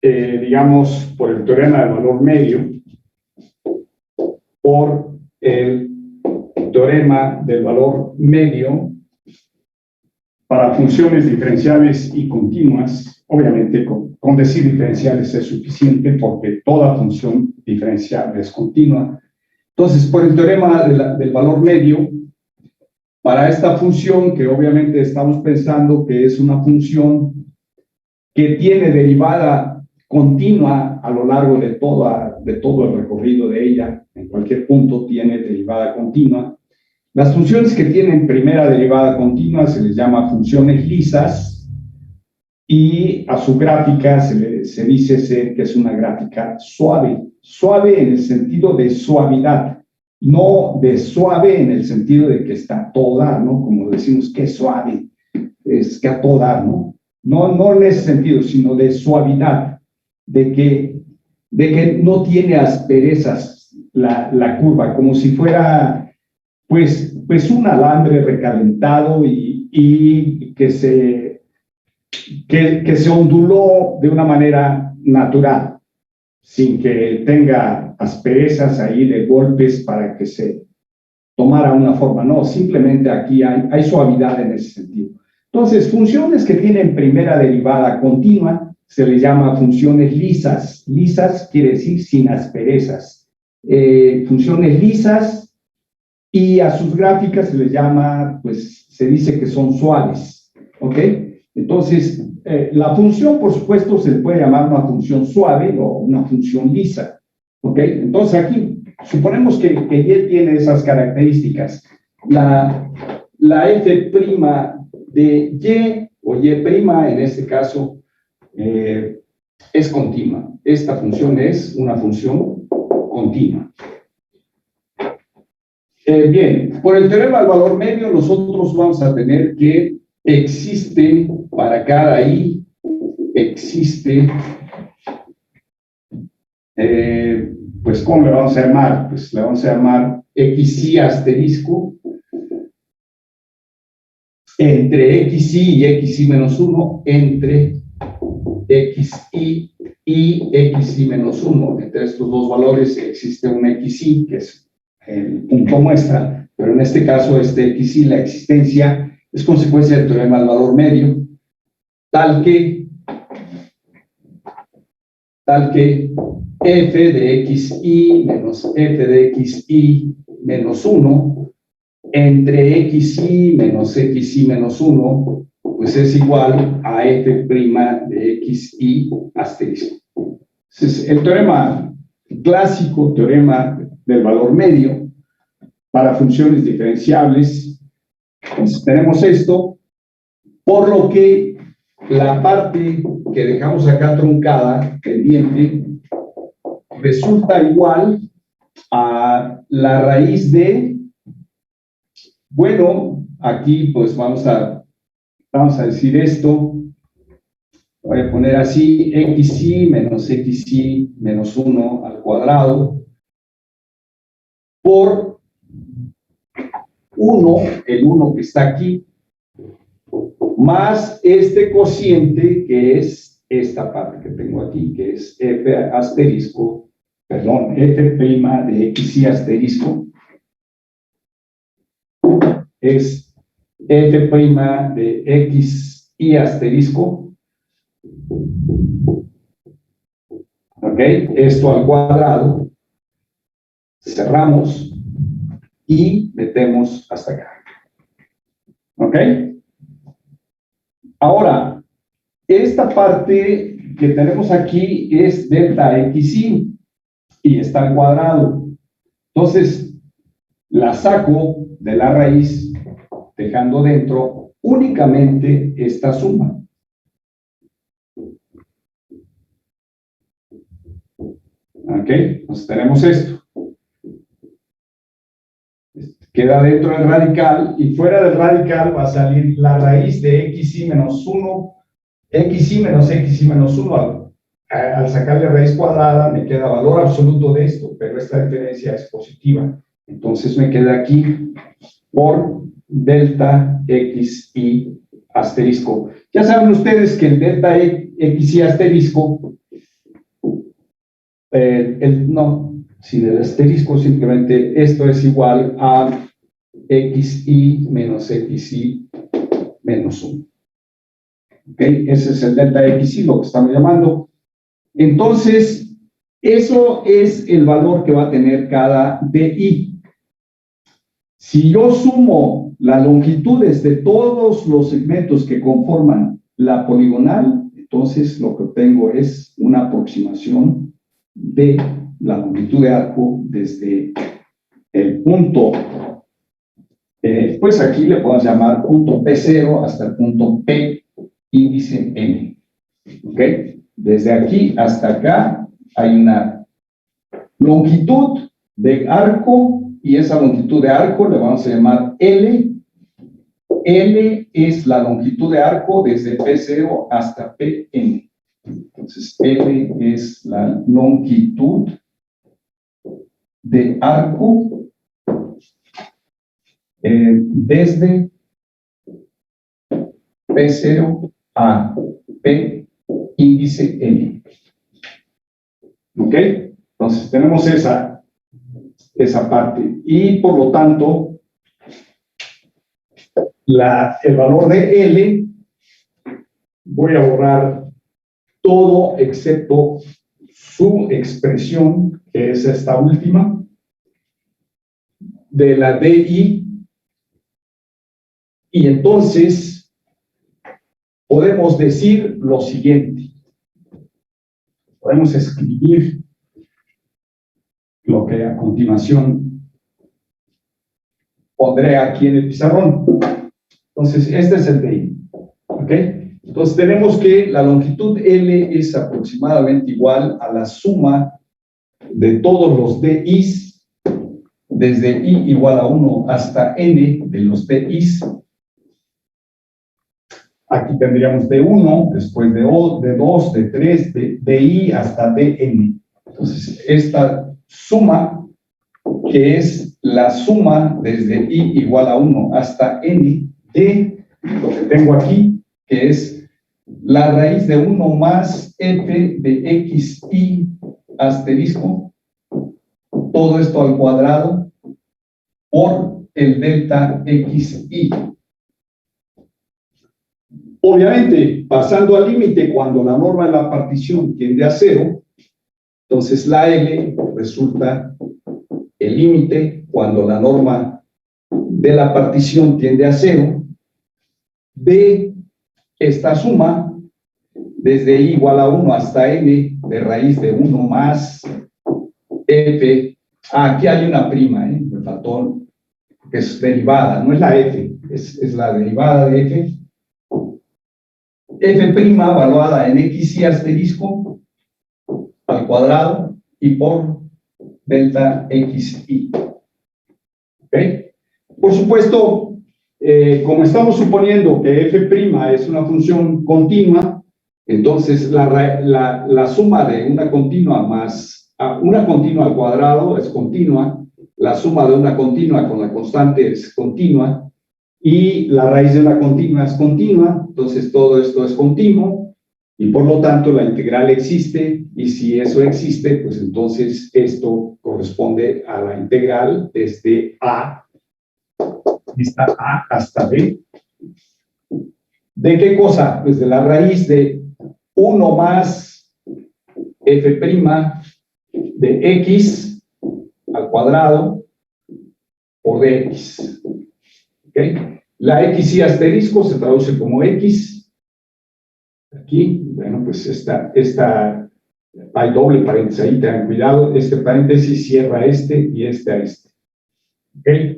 digamos, por el teorema del valor medio, por el teorema del valor medio para funciones diferenciales y continuas. Obviamente, con decir diferenciales es suficiente porque toda función diferenciable es continua. Entonces, por el teorema del valor medio, para esta función, que obviamente estamos pensando que es una función que tiene derivada continua a lo largo de todo el recorrido de ella, en cualquier punto tiene derivada continua. Las funciones que tienen primera derivada continua se les llama funciones lisas, y a su gráfica se dice que es una gráfica suave. Suave en el sentido de suavidad, no de suave en el sentido de que está a todo dar, ¿no? Como decimos que es suave, es que a todo dar, ¿no? No en ese sentido, sino de suavidad, de que no tiene asperezas la curva, como si fuera pues un alambre recalentado y que se onduló de una manera natural, sin que tenga asperezas ahí de golpes para que se tomara una forma. No, simplemente aquí hay suavidad en ese sentido. Entonces, funciones que tienen primera derivada continua se les llama funciones lisas. Lisas quiere decir sin asperezas. Funciones lisas, y a sus gráficas se les llama, pues se dice que son suaves. ¿Ok? Entonces, la función, por supuesto, se le puede llamar una función suave o una función lisa. ¿Ok? Entonces, aquí suponemos que Y tiene esas características. La f' de Y, o Y' en este caso, es continua. Esta función es una función continua. Bien, por el teorema del valor medio, nosotros vamos a tener que existe para cada I, existe, pues ¿cómo le vamos a llamar? Pues le vamos a llamar xi asterisco entre xi y xi menos 1 entre xi y xi menos 1. Entre estos dos valores existe un xi, que es el punto muestra, pero en este caso este xi, la existencia, es consecuencia del teorema del valor medio, tal que f de xi menos f de xi menos 1 entre xi menos 1, pues es igual a f' de xi asterisco. Entonces, el teorema clásico, teorema del valor medio, para funciones diferenciables. Entonces, tenemos esto, por lo que la parte que dejamos acá truncada, pendiente, resulta igual a la raíz de Bueno, aquí pues vamos a decir esto. Voy a poner así, xy menos 1 al cuadrado por 1, el 1 que está aquí, más este cociente que es esta parte que tengo aquí, que es f asterisco, perdón, f' de xy asterisco, es f' de xy asterisco. ¿Ok? Esto al cuadrado, cerramos y metemos hasta acá. ¿Ok? Ahora, esta parte que tenemos aquí es delta xy y está al cuadrado. Entonces, la saco de la raíz, dejando dentro únicamente esta suma. ¿Ok? Entonces tenemos esto. Queda dentro del radical y fuera del radical va a salir la raíz de xy menos 1, xy menos 1. Al sacarle raíz cuadrada me queda valor absoluto de esto, pero esta diferencia es positiva. Entonces me queda aquí por delta xy asterisco. Ya saben ustedes que el delta xy asterisco, si del asterisco simplemente esto es igual a xy menos 1. ¿Okay? Ese es el delta xy, lo que estamos llamando. Entonces, eso es el valor que va a tener cada di. Si yo sumo las longitudes de todos los segmentos que conforman la poligonal, entonces lo que obtengo es una aproximación de la longitud de arco desde el punto, pues aquí le podemos llamar punto P0 hasta el punto P índice N. ¿Ok? Desde aquí hasta acá hay una longitud de arco y esa longitud de arco le vamos a llamar L. L es la longitud de arco desde P0 hasta Pn. Entonces, L es la longitud de arco desde P0 a P índice N. ¿Ok? Entonces, tenemos esa parte. Y, por lo tanto, el valor de L, voy a borrar todo excepto su expresión, que es esta última, de la DI, y entonces podemos decir lo siguiente. Podemos escribir lo que a continuación pondré aquí en el pizarrón. Entonces, este es el DI. ¿Ok? Entonces, tenemos que la longitud L es aproximadamente igual a la suma de todos los DIs, desde I igual a 1 hasta N de los DIs. Aquí tendríamos D1, después de 2, de 3, de I hasta Dn. Entonces, esta suma, que es la suma desde I igual a 1 hasta N de lo que tengo aquí, que es la raíz de 1 más f de xy asterisco, todo esto al cuadrado, por el delta xy. Obviamente, pasando al límite, cuando la norma de la partición tiende a 0, entonces la L resulta el límite cuando la norma de la partición tiende a 0 de esta suma desde I igual a 1 hasta N de raíz de 1 más F. Aquí hay una prima, me faltó, que es derivada, no es la F, es la derivada de F. F' evaluada en xy asterisco al cuadrado y por delta xy. ¿Ok? Por supuesto, como estamos suponiendo que f' es una función continua, entonces la suma de una continua más una continua al cuadrado es continua, la suma de una continua con la constante es continua, y la raíz de una continua es continua, entonces todo esto es continuo, y por lo tanto la integral existe, y si eso existe, pues entonces esto corresponde a la integral desde A, esta A hasta B. ¿De qué cosa? Pues de la raíz de 1 más f' de x al cuadrado por dx. ¿Okay? La x y asterisco se traduce como x. Aquí, bueno, pues hay doble paréntesis ahí, tengan cuidado, este paréntesis cierra este y este a este. ¿Okay?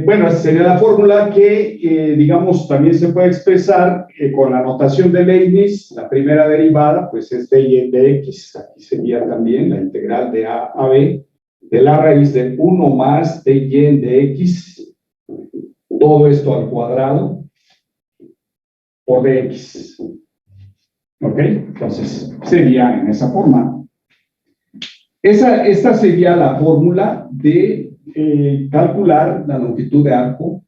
Bueno, esta sería la fórmula que, digamos, también se puede expresar con la notación de Leibniz. La primera derivada, pues es dy de x. Aquí sería también la integral de a a b de la raíz de 1 más dy de x, todo esto al cuadrado, por dx. ¿Ok? Entonces, sería en esa forma. Esta sería la fórmula de calcular la longitud de arco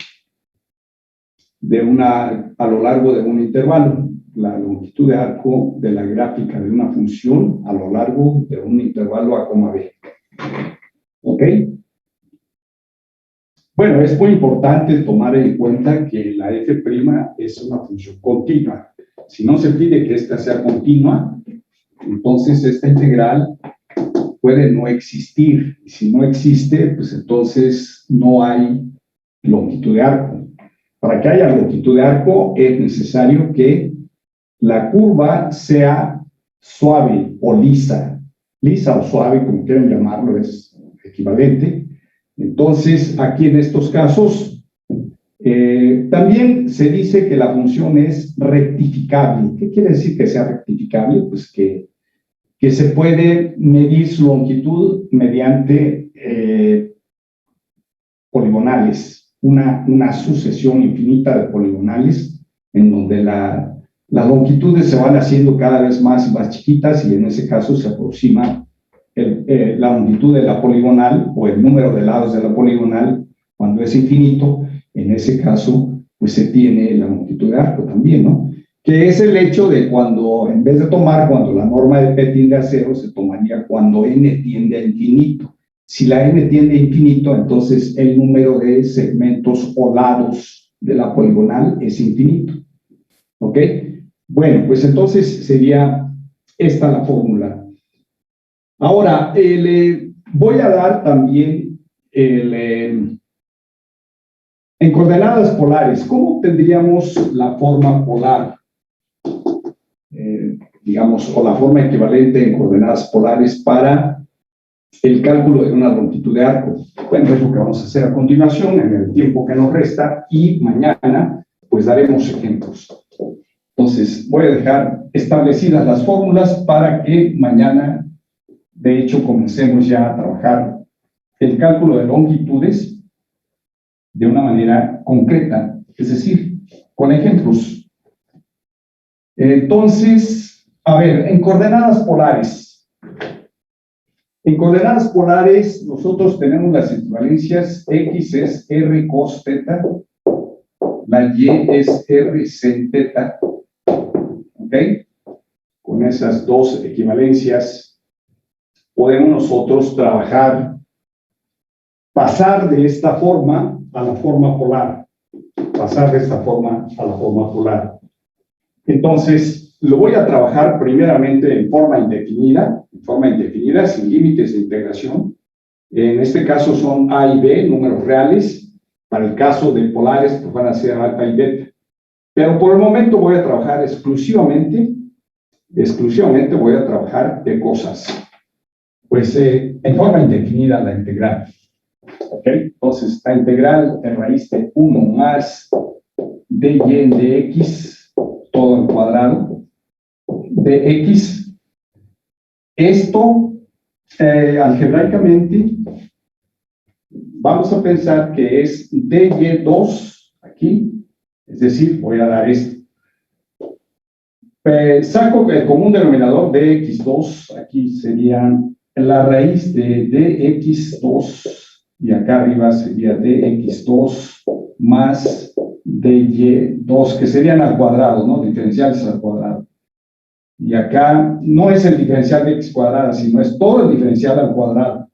a lo largo de un intervalo, la longitud de arco de la gráfica de una función a lo largo de un intervalo a, b. ¿Ok? Bueno, es muy importante tomar en cuenta que la f' es una función continua. Si no se pide que esta sea continua, entonces esta integral puede no existir. Y si no existe, pues entonces no hay longitud de arco. Para que haya longitud de arco es necesario que la curva sea suave o lisa. Lisa o suave, como quieran llamarlo, es equivalente. Entonces, aquí en estos casos, también se dice que la función es rectificable. ¿Qué quiere decir que sea rectificable? Pues que se puede medir su longitud mediante poligonales, una sucesión infinita de poligonales, en donde las longitudes se van haciendo cada vez más y más chiquitas, y en ese caso se aproxima la longitud de la poligonal, o el número de lados de la poligonal, cuando es infinito. En ese caso, pues se tiene la longitud de arco también, ¿no? Que es el hecho de cuando, en vez de tomar cuando la norma de P tiende a 0, se tomaría cuando n tiende a infinito. Si la n tiende a infinito, entonces el número de segmentos o lados de la poligonal es infinito. ¿Ok? Bueno, pues entonces sería esta la fórmula. Ahora, voy a dar también en coordenadas polares. ¿Cómo tendríamos la forma polar? Digamos, o la forma equivalente en coordenadas polares para el cálculo de una longitud de arco. Bueno, es lo que vamos a hacer a continuación en el tiempo que nos resta, y mañana pues daremos ejemplos. Entonces, voy a dejar establecidas las fórmulas para que mañana, de hecho, comencemos ya a trabajar el cálculo de longitudes de una manera concreta, es decir, con ejemplos. Entonces, a ver, en coordenadas polares. En coordenadas polares, nosotros tenemos las equivalencias: x es r cos θ, la y es r sin θ. ¿Ok? Con esas dos equivalencias podemos nosotros trabajar, pasar de esta forma a la forma polar. Pasar de esta forma a la forma polar. Entonces, lo voy a trabajar primeramente en forma indefinida sin límites de integración. En este caso son a y b, números reales. Para el caso de polares, pues van a ser alfa y beta. Pero por el momento voy a trabajar exclusivamente voy a trabajar de cosas. Pues en forma indefinida la integral. ¿Ok? Entonces, la integral de raíz de 1 más dy de x, todo al cuadrado, de x. Esto, algebraicamente, vamos a pensar que es dy2 aquí, es decir, voy a dar esto. Saco el común denominador de x2, aquí sería la raíz de dx2, y acá arriba sería dx2 más dy2, que serían al cuadrado, ¿no? Diferenciales al cuadrado. Y acá no es el diferencial de x cuadrada, sino es todo el diferencial al cuadrado.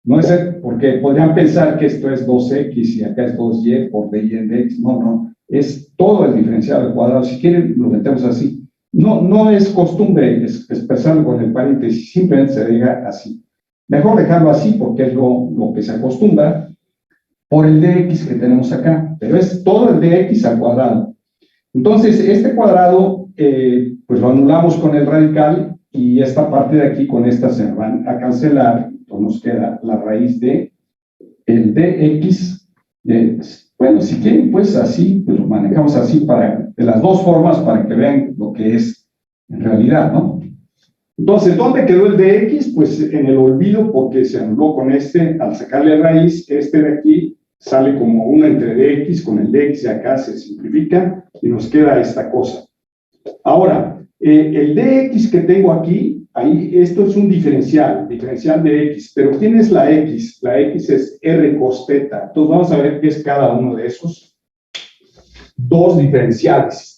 No es porque podrían pensar que esto es 2x y acá es 2y por dy en dx. No, no, es todo el diferencial al cuadrado. Si quieren, lo metemos así. No es costumbre expresarlo con el paréntesis, simplemente se deja así. Mejor dejarlo así porque es lo que se acostumbra por el dx que tenemos acá, pero es todo el dx al cuadrado. Entonces, este cuadrado, pues lo anulamos con el radical y esta parte de aquí con esta se van a cancelar. Entonces nos queda la raíz de el dx. Bueno, si quieren, pues así, pues lo manejamos así de las dos formas para que vean lo que es en realidad, ¿no? Entonces, ¿dónde quedó el dx? Pues en el olvido porque se anuló con este, al sacarle raíz, este de aquí sale como 1 entre dx, con el dx de acá se simplifica y nos queda esta cosa. Ahora, el dx que tengo aquí, ahí, esto es un diferencial de x, pero ¿quién es la x? La x es r cos θ. Entonces vamos a ver qué es cada uno de esos dos diferenciales.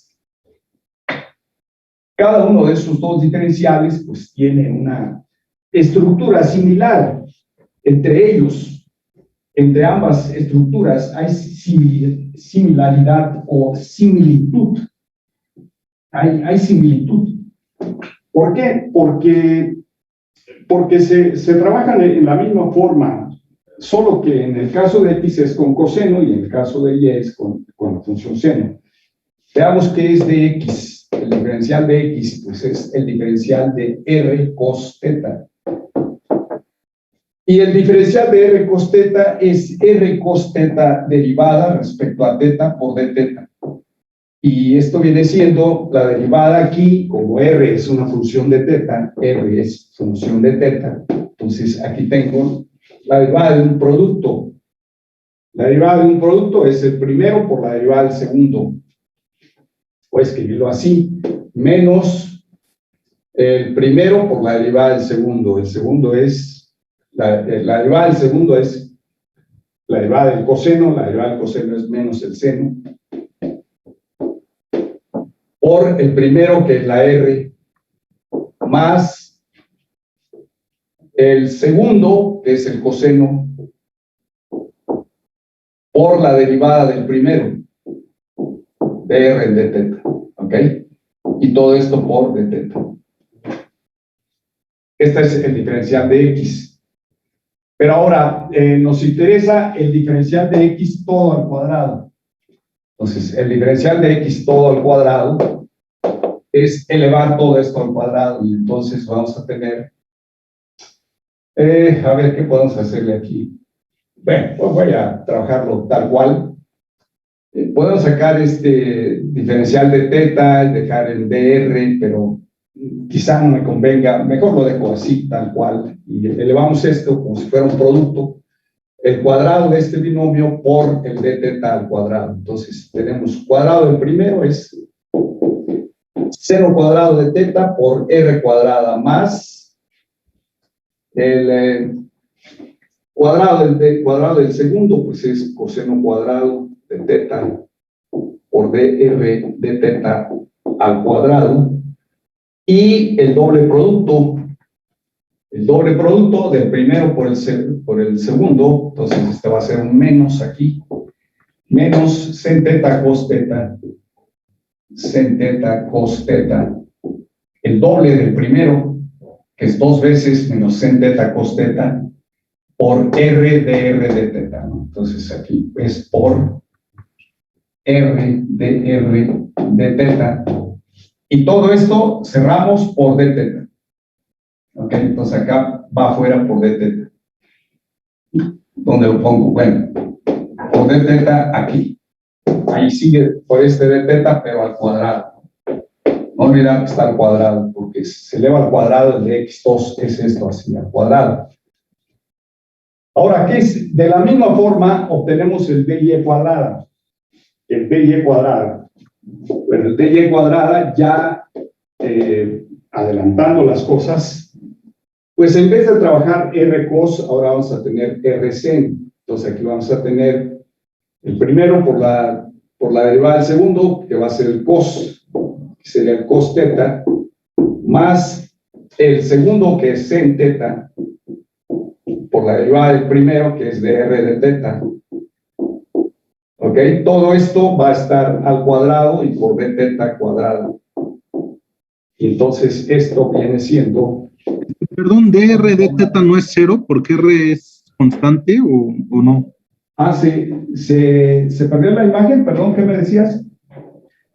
Cada uno de esos dos diferenciales pues tiene una estructura similar entre ellos. Entre ambas estructuras hay similaridad o similitud. Hay similitud. ¿Por qué? Porque se trabajan en la misma forma, solo que en el caso de x es con coseno y en el caso de y es con la función seno. Veamos qué es de x. El diferencial de x pues es el diferencial de r cos θ. Y el diferencial de r cos θ es r cos θ derivada respecto a θ por dθ. Y esto viene siendo la derivada aquí, como r es una función de θ, r es función de θ. Entonces aquí tengo la derivada de un producto. La derivada de un producto es el primero por la derivada del segundo. Voy a escribirlo así, menos el primero por la derivada del segundo. El segundo es, la derivada del segundo es la derivada del coseno, la derivada del coseno es menos el seno, por el primero que es la r, más el segundo que es el coseno, por la derivada del primero, de r en dθ, ¿ok? Y todo esto por dθ. Este es el diferencial de x. Pero ahora nos interesa el diferencial de x todo al cuadrado. Entonces, el diferencial de x todo al cuadrado es elevar todo esto al cuadrado. Y entonces vamos a tener... a ver, ¿qué podemos hacerle aquí? Bueno, pues voy a trabajarlo tal cual. Podemos sacar este diferencial de θ, dejar el dr, pero quizá no me convenga, mejor lo dejo así, tal cual, y elevamos esto como si fuera un producto, el cuadrado de este binomio por el dθ al cuadrado. Entonces tenemos cuadrado del primero es seno cuadrado de θ por r cuadrada más el cuadrado del segundo, pues es coseno cuadrado de θ por dr de θ al cuadrado, y el doble producto del primero por el segundo. Entonces este va a ser un menos aquí, menos sen θ cos θ, el doble del primero, que es 2 veces menos sen θ cos θ, por r de θ, ¿no? Entonces aquí es por r de θ, y todo esto cerramos por dθ. Ok, entonces acá va afuera por dθ. ¿Dónde lo pongo? Bueno, por dθ aquí. Ahí sigue por este dθ, pero al cuadrado. No olvidar que está al cuadrado, porque se eleva al cuadrado, el de x2 es esto así, al cuadrado. Ahora, ¿qué es? De la misma forma, obtenemos el dy cuadrada. El dy cuadrada. Bueno, el dy cuadrada ya adelantando las cosas, pues en vez de trabajar r cos, ahora vamos a tener r sen. Entonces aquí vamos a tener el primero por la derivada del segundo, que va a ser el cos, que sería el cos teta, más el segundo, que es sen teta, por la derivada del primero, que es de r de teta. ¿Ok? Todo esto va a estar al cuadrado y por d teta cuadrado. Y entonces esto viene siendo... Perdón, dr de teta no es cero, porque r es constante o no. Ah, se perdió la imagen, perdón, ¿qué me decías?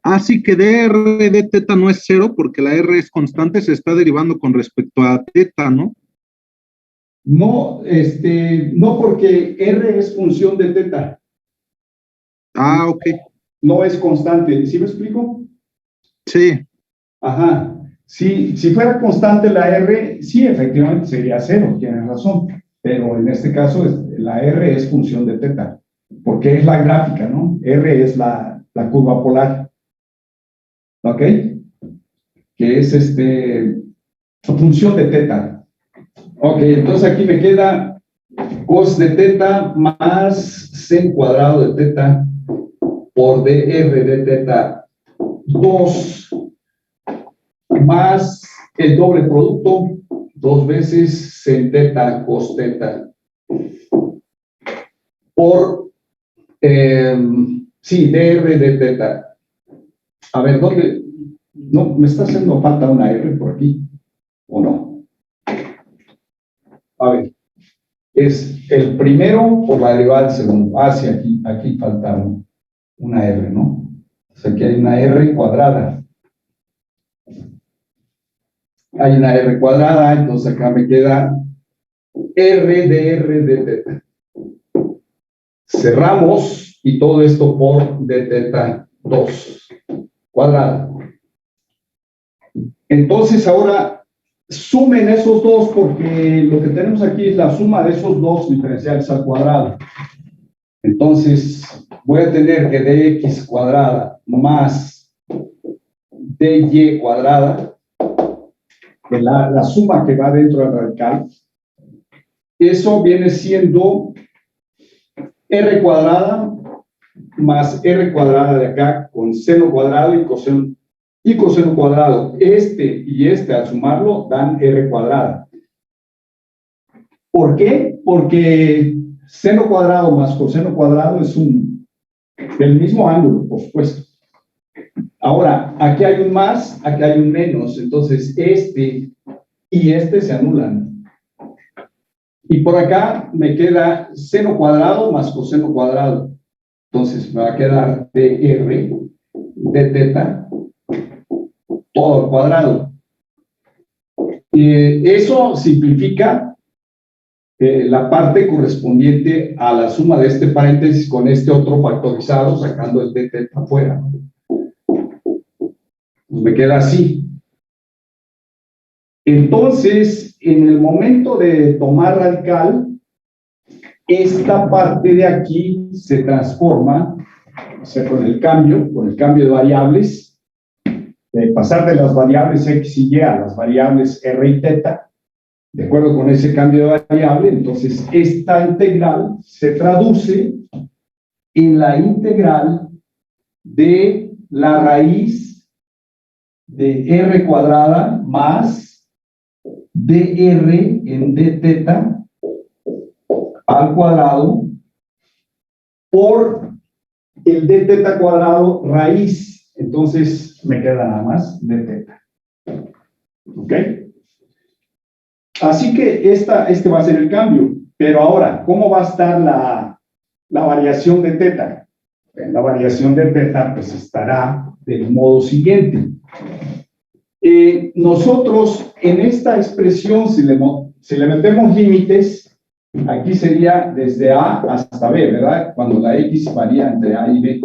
Ah, sí, que dr de teta no es cero, porque la r es constante, se está derivando con respecto a teta, ¿no? No, no, porque r es función de teta. Ah, ok. No es constante, ¿sí me explico? Sí. Ajá. Si fuera constante la R, sí, efectivamente sería cero, tienes razón. Pero en este caso, la R es función de teta, porque es la gráfica, ¿no? R es la curva polar. ¿Ok? Que es función de teta. Ok, entonces aquí me queda cos de teta más sen cuadrado de teta por dr de teta 2 más el doble producto, 2 veces sen teta cos teta por, sí, dr de teta. A ver, ¿dónde? No, me está haciendo falta una R por aquí, ¿o no? A ver, es el primero por la derivada del segundo. Ah, sí, aquí falta una R, ¿no? Entonces aquí hay una R cuadrada. Hay una R cuadrada, entonces acá me queda R de R de teta. Cerramos y todo esto por d teta 2 cuadrada. Entonces ahora sumen esos dos, porque lo que tenemos aquí es la suma de esos dos diferenciales al cuadrado. Entonces voy a tener que dx cuadrada más dy cuadrada, que la suma que va dentro del radical, eso viene siendo r cuadrada más r cuadrada de acá con seno cuadrado y coseno cuadrado. Y al sumarlo dan r cuadrada. ¿Por qué? Porque seno cuadrado más coseno cuadrado es del mismo ángulo, por supuesto. Ahora, aquí hay un más, aquí hay un menos, entonces y se anulan. Y por acá me queda seno cuadrado más coseno cuadrado. Entonces me va a quedar dr de teta todo al cuadrado. Eso simplifica la parte correspondiente a la suma de este paréntesis con este otro factorizado, sacando el d teta afuera. Pues me queda así. Entonces, en el momento de tomar radical, esta parte de aquí se transforma, o sea, con el cambio de variables, pasar de las variables x y y a las variables r y teta, de acuerdo con ese cambio de variable, entonces esta integral se traduce en la integral de la raíz de r cuadrada más dr en d teta al cuadrado por el d teta cuadrado raíz. Entonces me queda nada más d teta. ¿Ok? Así que este va a ser el cambio. Pero ahora, ¿cómo va a estar la variación de teta? La variación de teta pues estará del modo siguiente. Nosotros en esta expresión, si le metemos límites, aquí sería desde A hasta B, ¿verdad? Cuando la X varía entre A y B.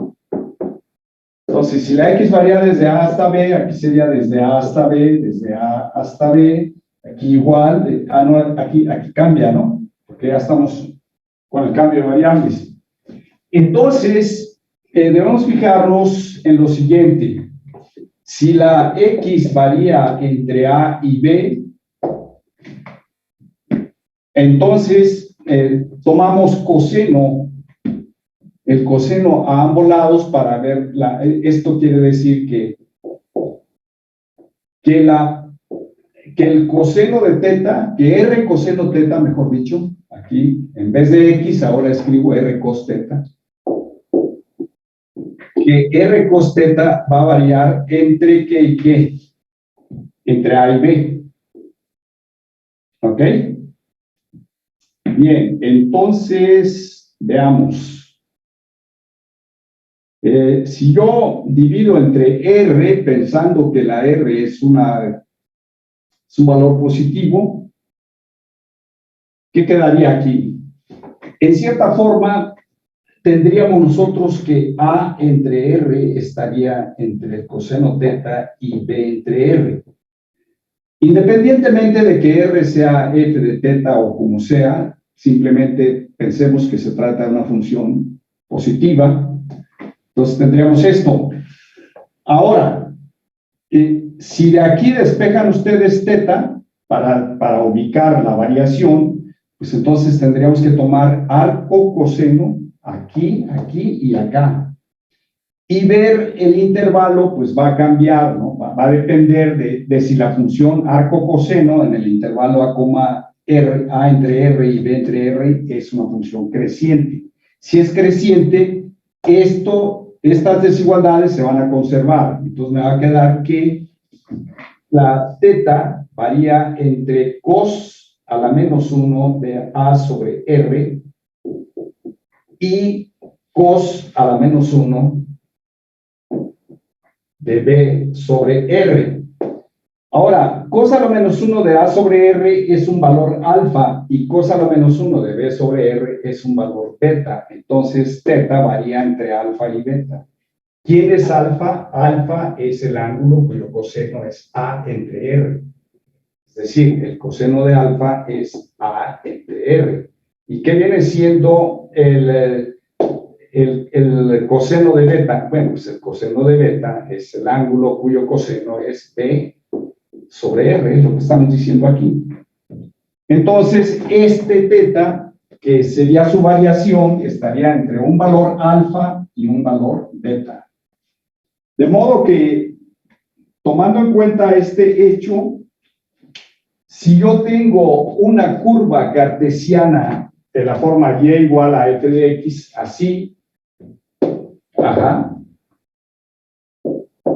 Entonces, si la X varía desde A hasta B, aquí sería desde A hasta B, desde A hasta B, aquí igual, no, aquí cambia, ¿no? Porque ya estamos con el cambio de variables. Entonces, debemos fijarnos en lo siguiente. Si la X varía entre A y B, entonces tomamos coseno, el coseno a ambos lados para ver, esto quiere decir que el coseno de teta, que R coseno teta, mejor dicho, aquí en vez de X ahora escribo R cos teta, que R cos teta va a variar entre ¿qué y qué? Entre A y B. ¿Ok? Bien, entonces, veamos. Si yo divido entre R, pensando que la R es un valor positivo, ¿qué quedaría aquí? En cierta forma, tendríamos nosotros que A entre R estaría entre el coseno teta y B entre R. Independientemente de que R sea f de teta o como sea, simplemente pensemos que se trata de una función positiva. Entonces tendríamos esto. Ahora, si de aquí despejan ustedes teta para ubicar la variación, pues entonces tendríamos que tomar arco coseno aquí, aquí y acá. Y ver el intervalo, pues va a cambiar, ¿no? Va a depender de si la función arco coseno en el intervalo A, A entre R y B entre R es una función creciente. Si es creciente, estas desigualdades se van a conservar. Entonces me va a quedar que la teta varía entre cos a la menos 1 de A sobre R y cos a la menos 1 de B sobre R. Ahora, cos a la menos 1 de A sobre R es un valor alfa y cos a la menos 1 de B sobre R es un valor beta. Entonces, teta varía entre alfa y beta. ¿Quién es alfa? Alfa es el ángulo cuyo coseno es A entre R. Es decir, el coseno de alfa es A entre R. ¿Y qué viene siendo el coseno de beta? Bueno, pues el coseno de beta es el ángulo cuyo coseno es B sobre R, es lo que estamos diciendo aquí. Entonces, este teta, que sería su variación, estaría entre un valor alfa y un valor beta. De modo que, tomando en cuenta este hecho, si yo tengo una curva cartesiana de la forma y igual a f de x, así,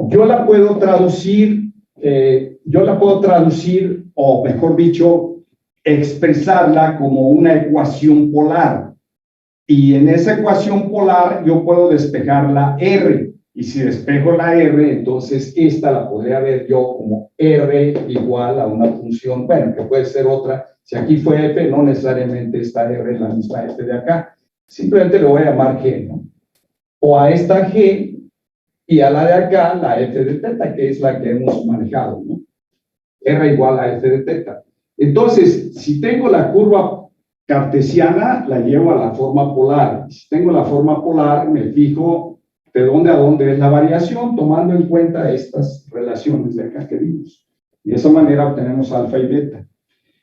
yo la puedo traducir, o mejor dicho, expresarla como una ecuación polar. Y en esa ecuación polar yo puedo despejar la R. Y si despejo la R, entonces esta la podría ver yo como R igual a una función, bueno, que puede ser otra. Si aquí fue F, no necesariamente esta R es la misma F de acá. Simplemente le voy a llamar G, ¿no? O a esta G y a la de acá, la F de teta, que es la que hemos manejado, ¿no? R igual a F de teta. Entonces, si tengo la curva cartesiana, la llevo a la forma polar. Si tengo la forma polar, me fijo de dónde a dónde es la variación, tomando en cuenta estas relaciones de acá que vimos. Y de esa manera obtenemos alfa y beta.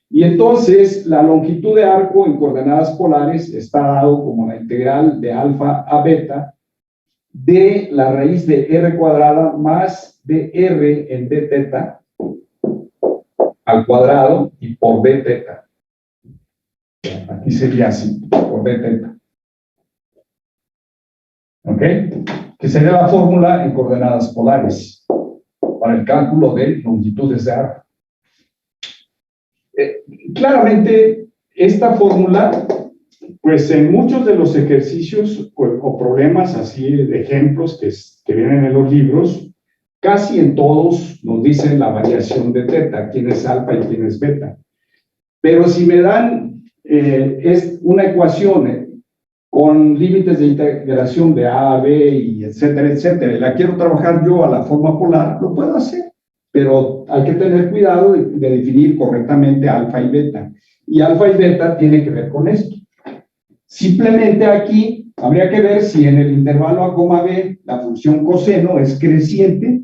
Y entonces, la longitud de arco en coordenadas polares está dado como la integral de alfa a beta de la raíz de r cuadrada más de r en d teta al cuadrado y por d teta. Aquí sería así, por d teta. ¿Ok? Que sería la fórmula en coordenadas polares para el cálculo de longitudes de arco. Claramente, esta fórmula, pues en muchos de los ejercicios o problemas así de ejemplos que vienen en los libros, casi en todos nos dicen la variación de teta, quién es alfa y quién es beta. Pero si me dan es una ecuación con límites de integración de A a B y etcétera, etcétera, y la quiero trabajar yo a la forma polar, lo puedo hacer, pero hay que tener cuidado de definir correctamente alfa y beta. Y alfa y beta tiene que ver con esto. Simplemente aquí habría que ver si en el intervalo A, B la función coseno es creciente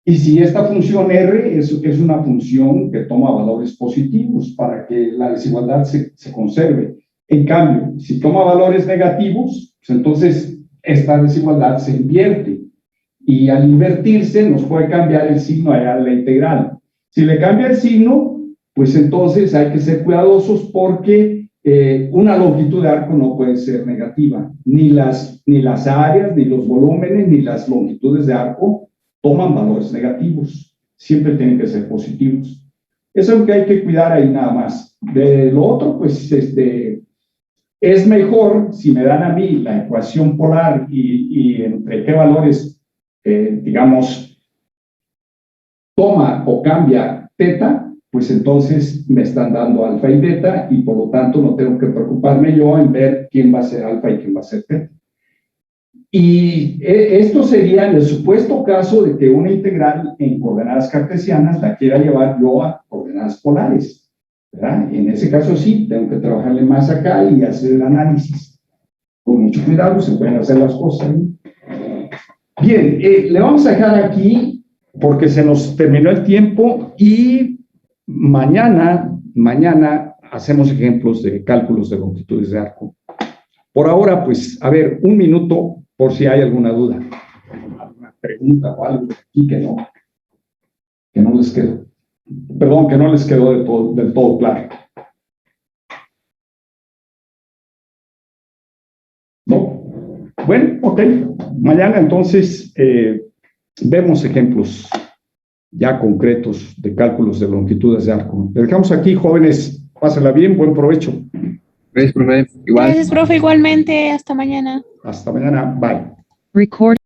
y si esta función R es una función que toma valores positivos para que la desigualdad se conserve. En cambio, si toma valores negativos, pues entonces esta desigualdad se invierte. Y al invertirse nos puede cambiar el signo allá de la integral. Si le cambia el signo, pues entonces hay que ser cuidadosos porque una longitud de arco no puede ser negativa. Ni las áreas, ni los volúmenes, ni las longitudes de arco toman valores negativos. Siempre tienen que ser positivos. Eso es lo que hay que cuidar ahí nada más. De lo otro, pues es mejor si me dan a mí la ecuación polar y entre qué valores digamos, toma o cambia teta, pues entonces me están dando alfa y beta y por lo tanto no tengo que preocuparme yo en ver quién va a ser alfa y quién va a ser beta. Y esto sería en el supuesto caso de que una integral en coordenadas cartesianas la quiera llevar yo a coordenadas polares, ¿verdad? En ese caso sí, tengo que trabajarle más acá y hacer el análisis. Con mucho cuidado se pueden hacer las cosas, ¿no? Bien, le vamos a dejar aquí porque se nos terminó el tiempo y mañana hacemos ejemplos de cálculos de longitudes de arco. Por ahora, pues, a ver, un minuto por si hay alguna duda, alguna pregunta o algo aquí que no les quedó. Perdón, que no les quedó del todo claro. ¿No? Bueno, ok. Mañana entonces vemos ejemplos ya concretos de cálculos de longitudes de arco. Le dejamos aquí, jóvenes. Pásenla bien, buen provecho. Gracias, profe. Igual. Gracias, profe, igualmente. Hasta mañana. Hasta mañana. Bye. Record.